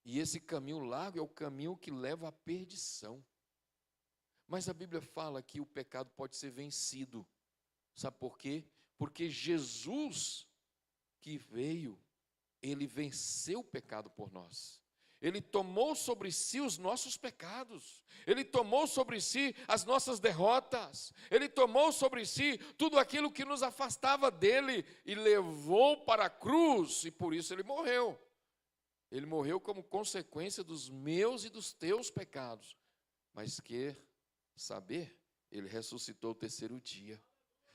E esse caminho largo é o caminho que leva à perdição. Mas a Bíblia fala que o pecado pode ser vencido. Sabe por quê? Porque Jesus que veio, ele venceu o pecado por nós. Ele tomou sobre si os nossos pecados. Ele tomou sobre si as nossas derrotas. Ele tomou sobre si tudo aquilo que nos afastava dele e levou para a cruz, e por isso ele morreu. Ele morreu como consequência dos meus e dos teus pecados. Mas quer saber? Ele ressuscitou o terceiro dia.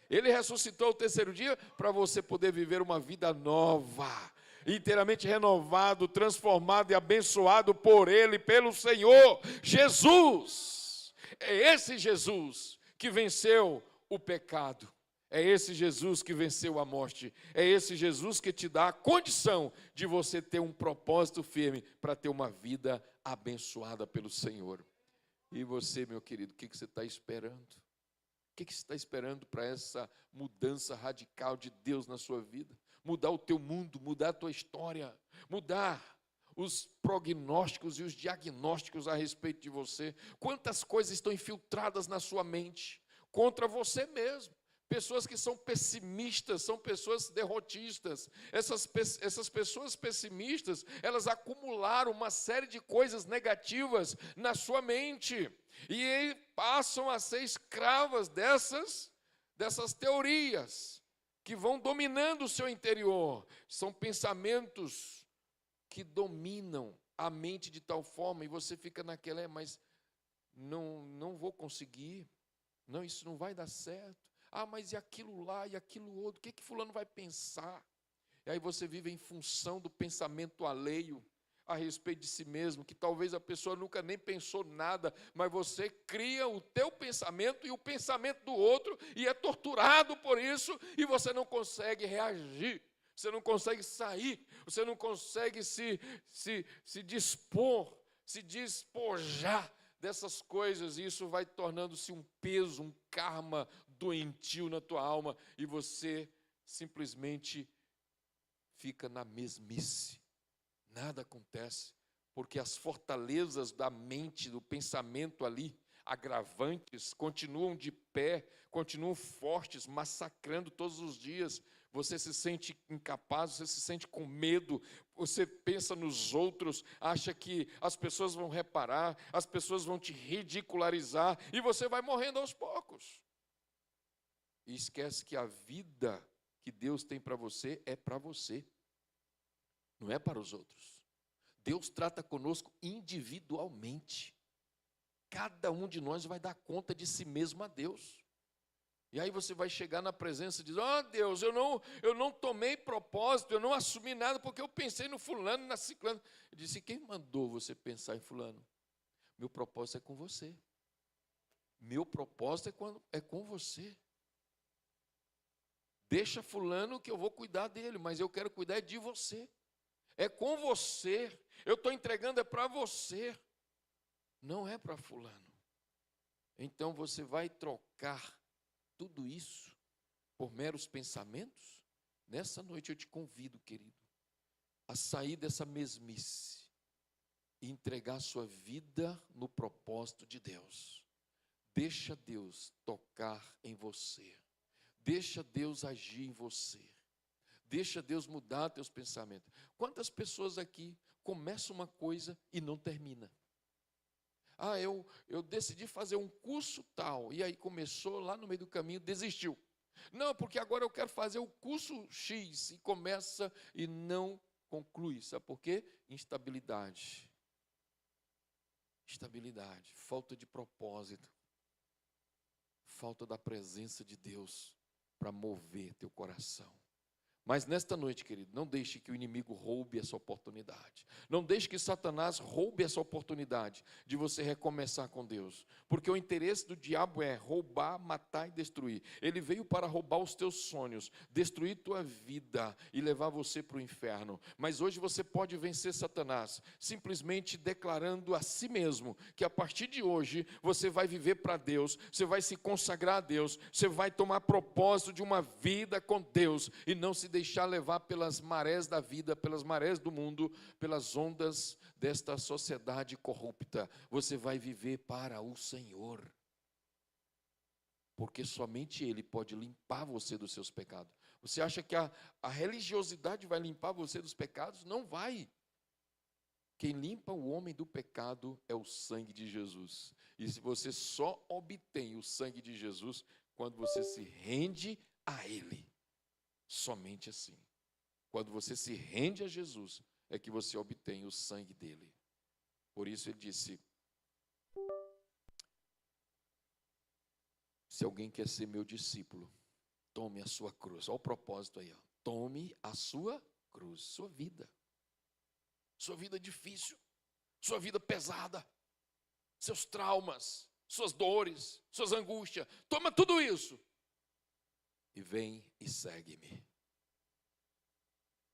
Ele ressuscitou o terceiro dia para você poder viver uma vida nova, inteiramente renovado, transformado e abençoado por Ele, pelo Senhor Jesus. É esse Jesus que venceu o pecado. É esse Jesus que venceu a morte. É esse Jesus que te dá a condição de você ter um propósito firme para ter uma vida abençoada pelo Senhor. E você, meu querido, o que você está esperando? O que você está esperando para essa mudança radical de Deus na sua vida? Mudar o teu mundo, mudar a tua história, mudar os prognósticos e os diagnósticos a respeito de você. Quantas coisas estão infiltradas na sua mente contra você mesmo. Pessoas que são pessimistas, são pessoas derrotistas. Essas pessoas pessimistas, elas acumularam uma série de coisas negativas na sua mente. E aí passam a ser escravas dessas teorias que vão dominando o seu interior. São pensamentos que dominam a mente de tal forma, e você fica naquela, mas não vou conseguir, não, isso não vai dar certo. Ah, mas e aquilo lá, e aquilo outro, o que fulano vai pensar? E aí você vive em função do pensamento alheio a respeito de si mesmo, que talvez a pessoa nunca nem pensou nada, mas você cria o teu pensamento e o pensamento do outro, e é torturado por isso, e você não consegue reagir, você não consegue sair, você não consegue se dispor, se despojar dessas coisas, e isso vai tornando-se um peso, um karma doentio na tua alma, e você simplesmente fica na mesmice. Nada acontece, porque as fortalezas da mente, do pensamento ali, agravantes, continuam de pé, continuam fortes, massacrando todos os dias. Você se sente incapaz, você se sente com medo, você pensa nos outros, acha que as pessoas vão reparar, as pessoas vão te ridicularizar, e você vai morrendo aos poucos. E esquece que a vida que Deus tem para você é para você, não é para os outros. Deus trata conosco individualmente. Cada um de nós vai dar conta de si mesmo a Deus. E aí você vai chegar na presença e dizer: ó Deus, eu não tomei propósito, eu não assumi nada, porque eu pensei no fulano, na ciclano. Ele disse: quem mandou você pensar em fulano? Meu propósito é com você. Meu propósito é com você. Deixa fulano que eu vou cuidar dele, mas eu quero cuidar de você. É com você. Eu estou entregando, é para você. Não é para fulano. Então você vai trocar tudo isso por meros pensamentos? Nessa noite eu te convido, querido, a sair dessa mesmice e entregar a sua vida no propósito de Deus. Deixa Deus tocar em você. Deixa Deus agir em você. Deixa Deus mudar teus pensamentos. Quantas pessoas aqui começam uma coisa e não termina? Ah, eu decidi fazer um curso tal, e aí começou lá no meio do caminho, desistiu. Não, porque agora eu quero fazer o curso X, e começa e não conclui. Sabe por quê? Instabilidade. Instabilidade, falta de propósito, falta da presença de Deus para mover teu coração. Mas nesta noite, querido, não deixe que o inimigo roube essa oportunidade. Não deixe que Satanás roube essa oportunidade de você recomeçar com Deus. Porque o interesse do diabo é roubar, matar e destruir. Ele veio para roubar os teus sonhos, destruir tua vida e levar você para o inferno. Mas hoje você pode vencer Satanás, simplesmente declarando a si mesmo que a partir de hoje você vai viver para Deus, você vai se consagrar a Deus, você vai tomar propósito de uma vida com Deus e não se deixar levar pelas marés da vida, pelas marés do mundo, pelas ondas desta sociedade corrupta. Você vai viver para o Senhor. Porque somente Ele pode limpar você dos seus pecados. Você acha que a religiosidade vai limpar você dos pecados? Não vai. Quem limpa o homem do pecado é o sangue de Jesus. E se você só obtém o sangue de Jesus quando você se rende a Ele. Somente assim. Quando você se rende a Jesus, é que você obtém o sangue dele. Por isso ele disse: se alguém quer ser meu discípulo, tome a sua cruz. Olha o propósito aí, ó. Tome a sua cruz, sua vida. Sua vida difícil, sua vida pesada, seus traumas, suas dores, suas angústias. Toma tudo isso e vem e segue-me.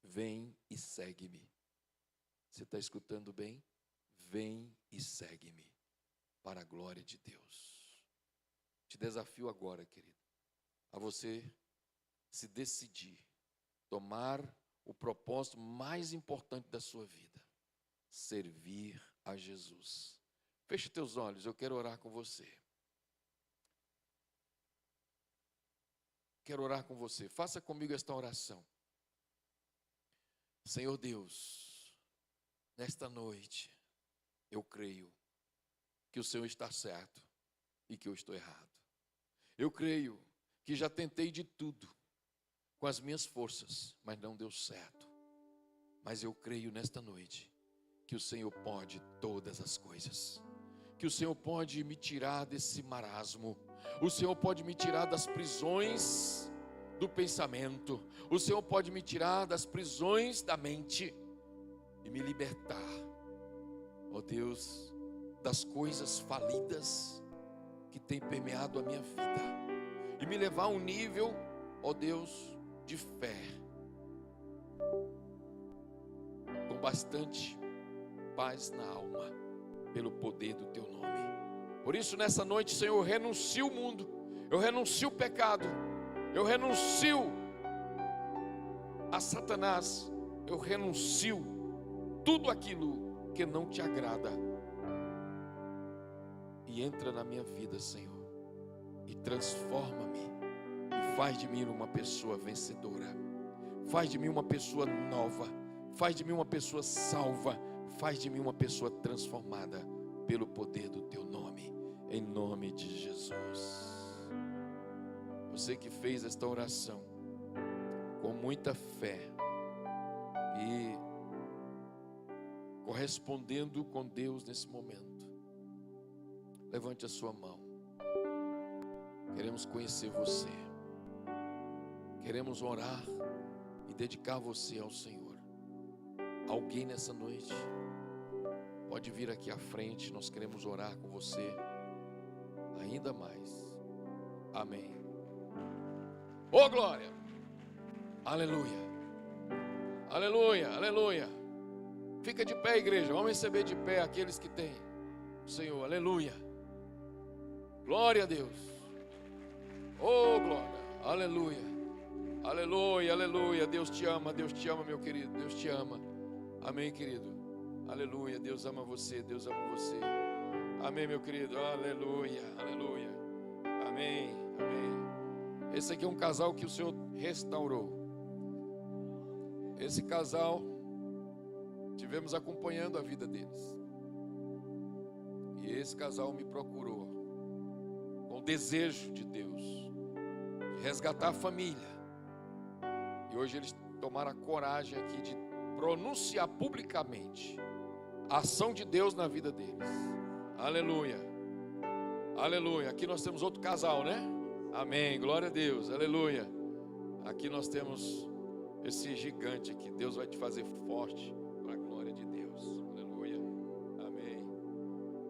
Vem e segue-me. Você está escutando bem? Vem e segue-me para a glória de Deus. Te desafio agora, querido, a você se decidir, tomar o propósito mais importante da sua vida: servir a Jesus. Feche teus olhos, eu quero orar com você. Quero orar com você. Faça comigo esta oração. Senhor Deus, nesta noite, eu creio que o Senhor está certo e que eu estou errado. Eu creio que já tentei de tudo com as minhas forças, mas não deu certo. Mas eu creio nesta noite que o Senhor pode todas as coisas. Que o Senhor pode me tirar desse marasmo. O Senhor pode me tirar das prisões do pensamento. O Senhor pode me tirar das prisões da mente e me libertar, ó Deus, das coisas falidas que tem permeado a minha vida e me levar a um nível, ó Deus, de fé, com bastante paz na alma, pelo poder do Teu nome. Por isso, nessa noite, Senhor, eu renuncio o mundo, eu renuncio o pecado, eu renuncio a Satanás, eu renuncio tudo aquilo que não Te agrada. E entra na minha vida, Senhor, e transforma-me, e faz de mim uma pessoa vencedora, faz de mim uma pessoa nova, faz de mim uma pessoa salva, faz de mim uma pessoa transformada pelo poder do Teu nome, em nome de Jesus. Você que fez esta oração com muita fé e correspondendo com Deus nesse momento, levante a sua mão. Queremos conhecer você. Queremos orar e dedicar você ao Senhor. Alguém nessa noite pode vir aqui à frente. Nós queremos orar com você ainda mais. Amém. Oh, glória! Aleluia! Aleluia! Aleluia! Fica de pé, igreja. Vamos receber de pé aqueles que têm o Senhor. Aleluia! Glória a Deus. Oh, glória. Aleluia. Aleluia, aleluia. Deus te ama, meu querido. Deus te ama. Amém, querido. Aleluia. Deus ama você, Deus ama você. Amém, meu querido. Aleluia, aleluia. Amém, amém. Esse aqui é um casal que o Senhor restaurou. Esse casal, tivemos acompanhando a vida deles. E esse casal me procurou com o desejo de Deus de resgatar a família. E hoje eles tomaram a coragem aqui de pronunciar publicamente a ação de Deus na vida deles. Aleluia. Aleluia. Aqui nós temos outro casal, né? Amém. Glória a Deus. Aleluia. Aqui nós temos esse gigante aqui. Deus vai te fazer forte para a glória de Deus. Aleluia. Amém.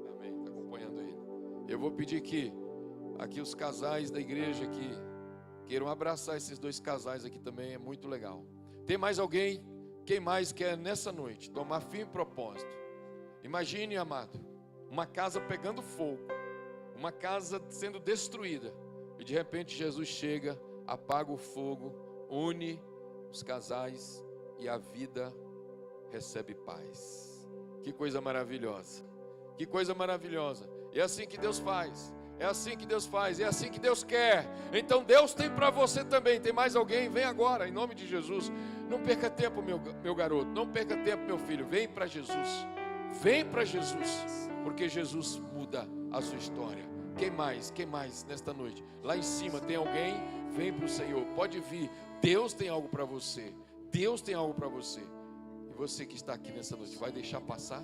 Amém. Está acompanhando ele. Eu vou pedir que aqui os casais da igreja que queiram abraçar esses dois casais aqui também, é muito legal. Tem mais alguém? Quem mais quer nessa noite tomar firme propósito? Imagine, amado, uma casa pegando fogo, uma casa sendo destruída, e de repente Jesus chega, apaga o fogo, une os casais e a vida recebe paz. Que coisa maravilhosa. Que coisa maravilhosa. É assim que Deus faz. É assim que Deus faz, é assim que Deus quer. Então Deus tem para você também. Tem mais alguém? Vem agora, em nome de Jesus. Não perca tempo, meu garoto. Não perca tempo, meu filho. Vem para Jesus. Vem para Jesus. Porque Jesus muda a sua história. Quem mais? Quem mais nesta noite? Lá em cima tem alguém? Vem para o Senhor. Pode vir. Deus tem algo para você. Deus tem algo para você. E você que está aqui nessa noite, vai deixar passar?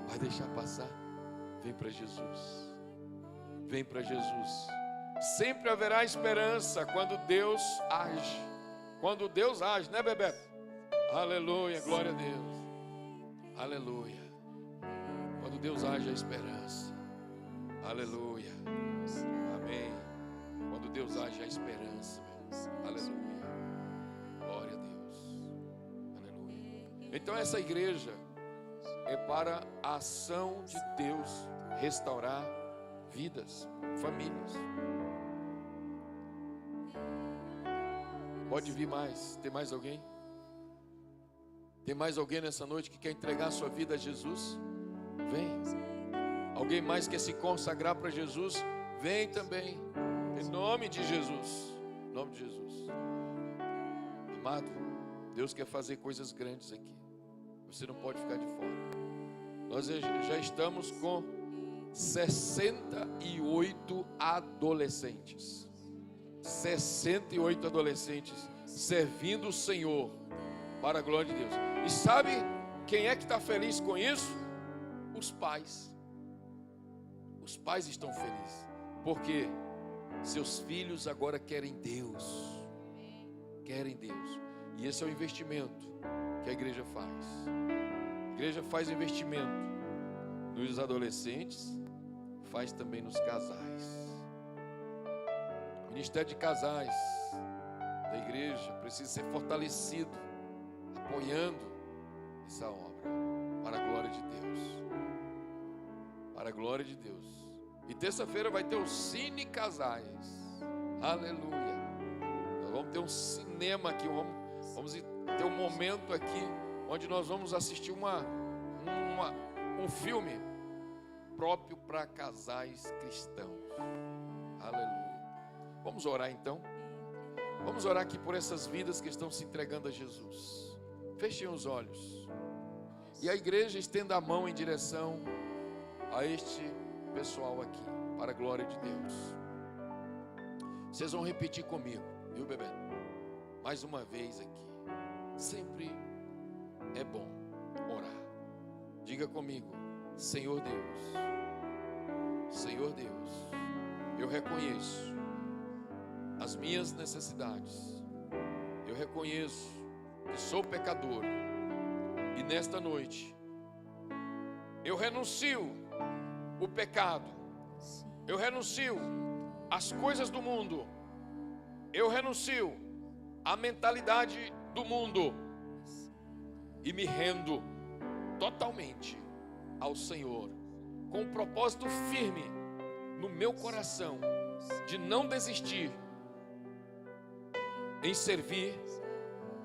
Vai deixar passar? Vem para Jesus. Vem para Jesus. Sempre haverá esperança quando Deus age. Quando Deus age, né, Bebeto? Aleluia, glória a Deus. Aleluia. Quando Deus age, há esperança. Aleluia. Amém. Quando Deus age, há esperança. Aleluia. Glória a Deus. Aleluia. Então essa igreja é para a ação de Deus restaurar vidas, famílias. Pode vir mais. Tem mais alguém? Tem mais alguém nessa noite que quer entregar a sua vida a Jesus? Vem. Alguém mais quer se consagrar para Jesus? Vem também. Em nome de Jesus. Em nome de Jesus. Amado, Deus quer fazer coisas grandes aqui. Você não pode ficar de fora. Nós já estamos com 68 adolescentes. 68 adolescentes servindo o Senhor para a glória de Deus. E sabe quem é que está feliz com isso? Os pais. Os pais estão felizes porque seus filhos agora querem Deus. Querem Deus. E esse é o investimento que a igreja faz. A igreja faz investimento nos adolescentes, faz também nos casais. O ministério de casais da igreja precisa ser fortalecido, apoiando essa obra, para a glória de Deus. Para a glória de Deus. E terça-feira vai ter o Cine Casais. Aleluia. Nós vamos ter um cinema aqui, vamos ter um momento aqui, onde nós vamos assistir um filme próprio para casais cristãos. Aleluia. Vamos orar então. Vamos orar aqui por essas vidas que estão se entregando a Jesus. Fechem os olhos. E a igreja estenda a mão em direção a este pessoal aqui, para a glória de Deus. Vocês vão repetir comigo, viu, bebê? Mais uma vez aqui. Sempre é bom orar. Diga comigo: Senhor Deus, Senhor Deus, eu reconheço as minhas necessidades. Eu reconheço que sou pecador. E nesta noite eu renuncio o pecado. Eu renuncio as coisas do mundo. Eu renuncio a mentalidade do mundo e me rendo totalmente ao Senhor, com um propósito firme no meu coração de não desistir em servir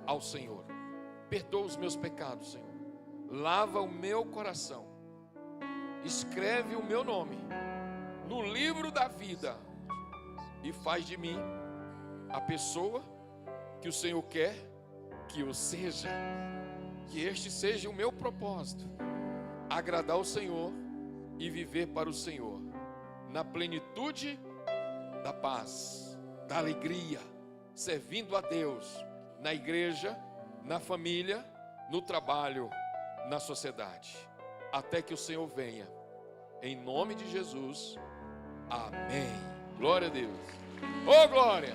ao Senhor. Perdoa os meus pecados, Senhor. Lava o meu coração. Escreve o meu nome no livro da vida e faz de mim a pessoa que o Senhor quer que eu seja. Que este seja o meu propósito: agradar o Senhor e viver para o Senhor, na plenitude da paz, da alegria, servindo a Deus, na igreja, na família, no trabalho, na sociedade, até que o Senhor venha. Em nome de Jesus, amém. Glória a Deus. Oh, glória.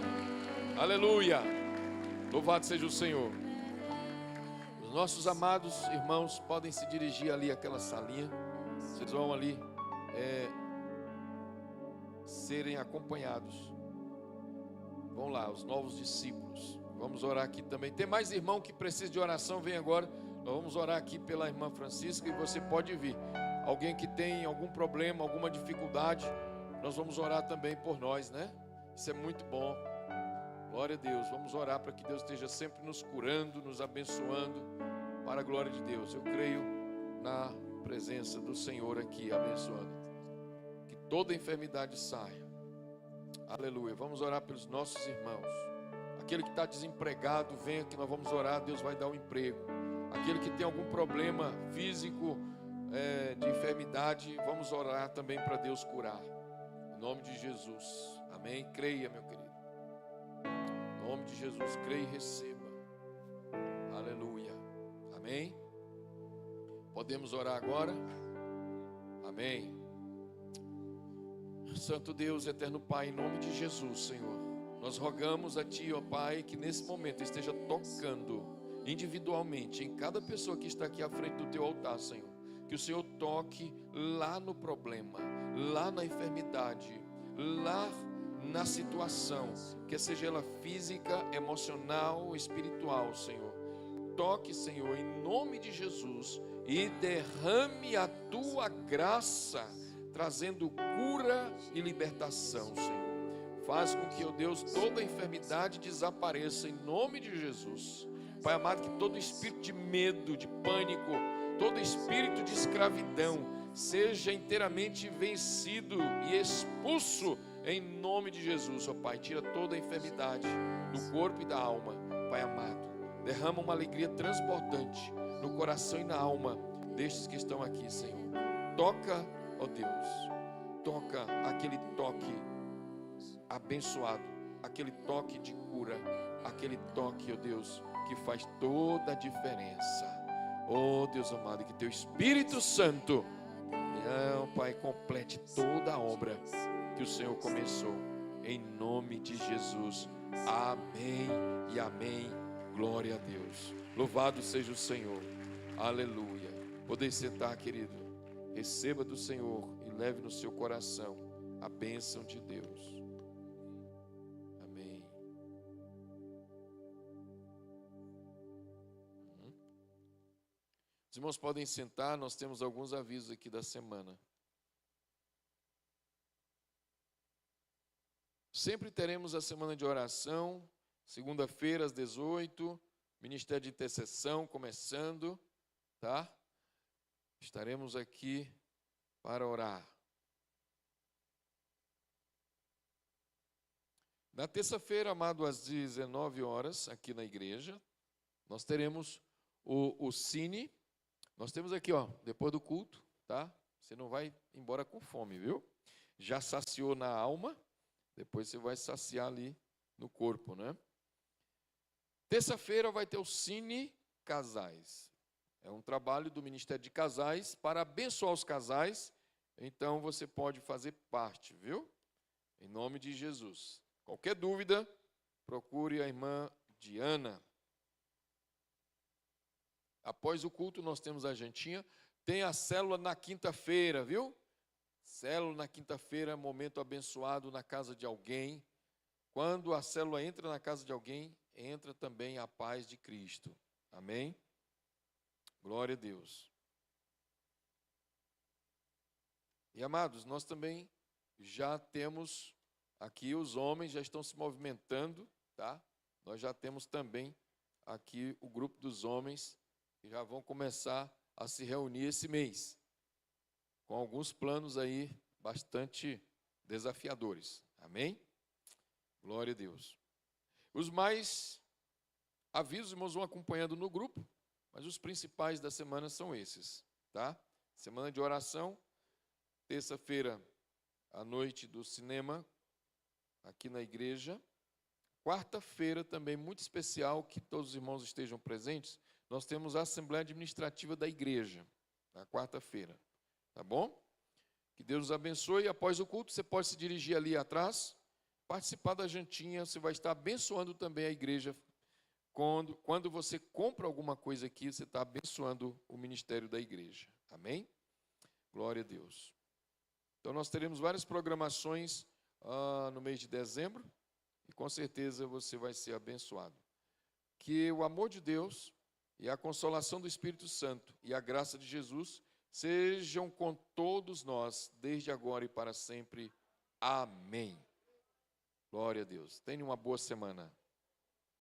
Aleluia. Louvado seja o Senhor. Os nossos amados irmãos podem se dirigir ali àquela salinha. Vocês vão ali serem acompanhados. Vão lá, os novos discípulos. Vamos orar aqui também. Tem mais irmão que precisa de oração? Vem agora. Nós vamos orar aqui pela irmã Francisca e você pode vir. Alguém que tem algum problema, alguma dificuldade, nós vamos orar também por nós, né? Isso é muito bom. Glória a Deus. Vamos orar para que Deus esteja sempre nos curando, nos abençoando, para a glória de Deus. Eu creio na presença do Senhor aqui, abençoando. Que toda enfermidade saia. Aleluia. Vamos orar pelos nossos irmãos. Aquele que está desempregado, venha que nós vamos orar, Deus vai dar um emprego. Aquele que tem algum problema físico, de enfermidade, vamos orar também para Deus curar. Em nome de Jesus. Amém. Creia, meu querido. Em nome de Jesus, creia e receba. Aleluia. Amém. Podemos orar agora? Amém. Santo Deus, eterno Pai, em nome de Jesus, Senhor, nós rogamos a Ti, ó Pai, que nesse momento esteja tocando individualmente em cada pessoa que está aqui à frente do Teu altar, Senhor. Que o Senhor toque lá no problema, lá na enfermidade, lá na situação, que seja ela física, emocional, espiritual, Senhor. Toque, Senhor, em nome de Jesus, e derrame a Tua graça, trazendo cura e libertação, Senhor. Faz com que, ó Deus, toda enfermidade desapareça em nome de Jesus. Pai amado, que todo espírito de medo, de pânico, todo espírito de escravidão seja inteiramente vencido e expulso em nome de Jesus, ó Pai. Tira toda a enfermidade do corpo e da alma, Pai amado. Derrama uma alegria transbordante no coração e na alma destes que estão aqui, Senhor. Toca, ó Deus, toca aquele toque abençoado, aquele toque de cura, aquele toque, ó Deus, que faz toda a diferença. Ó Deus amado, que Teu Espírito Santo, Pai, complete toda a obra que o Senhor começou, em nome de Jesus. Amém e amém. Glória a Deus. Louvado seja o Senhor. Aleluia. Poder sentar, querido. Receba do Senhor e leve no seu coração a bênção de Deus. Amém. Os irmãos podem sentar, nós temos alguns avisos aqui da semana. Sempre teremos a semana de oração, segunda-feira às 18h, Ministério de Intercessão começando, tá? Estaremos aqui para orar. Na terça-feira, amado, às 19h, aqui na igreja, nós teremos o Cine. Nós temos aqui, ó, depois do culto, tá? Você não vai embora com fome, viu? Já saciou na alma, depois você vai saciar ali no corpo, né? Terça-feira vai ter o Cine Casais. É um trabalho do Ministério de Casais para abençoar os casais. Então você pode fazer parte, viu? Em nome de Jesus. Qualquer dúvida, procure a irmã Diana. Após o culto, nós temos a jantinha. Tem a célula na quinta-feira, viu? Célula na quinta-feira, momento abençoado na casa de alguém. Quando a célula entra na casa de alguém, entra também a paz de Cristo. Amém? Glória a Deus. E amados, nós também já temos aqui, os homens já estão se movimentando, tá? Nós já temos também aqui o grupo dos homens que já vão começar a se reunir esse mês, com alguns planos aí bastante desafiadores. Amém? Glória a Deus. Os mais avisos, irmãos, vão acompanhando no grupo, mas os principais da semana são esses, tá? Semana de oração, terça-feira, à noite do cinema, aqui na igreja. Quarta-feira, também muito especial, que todos os irmãos estejam presentes, nós temos a Assembleia Administrativa da Igreja, na quarta-feira, tá bom? Que Deus os abençoe. Após o culto, você pode se dirigir ali atrás, participar da jantinha, você vai estar abençoando também a igreja. Quando você compra alguma coisa aqui, você está abençoando o ministério da igreja. Amém? Glória a Deus. Então, nós teremos várias programações no mês de dezembro, e com certeza você vai ser abençoado. Que o amor de Deus e a consolação do Espírito Santo e a graça de Jesus sejam com todos nós, desde agora e para sempre. Amém. Glória a Deus. Tenha uma boa semana.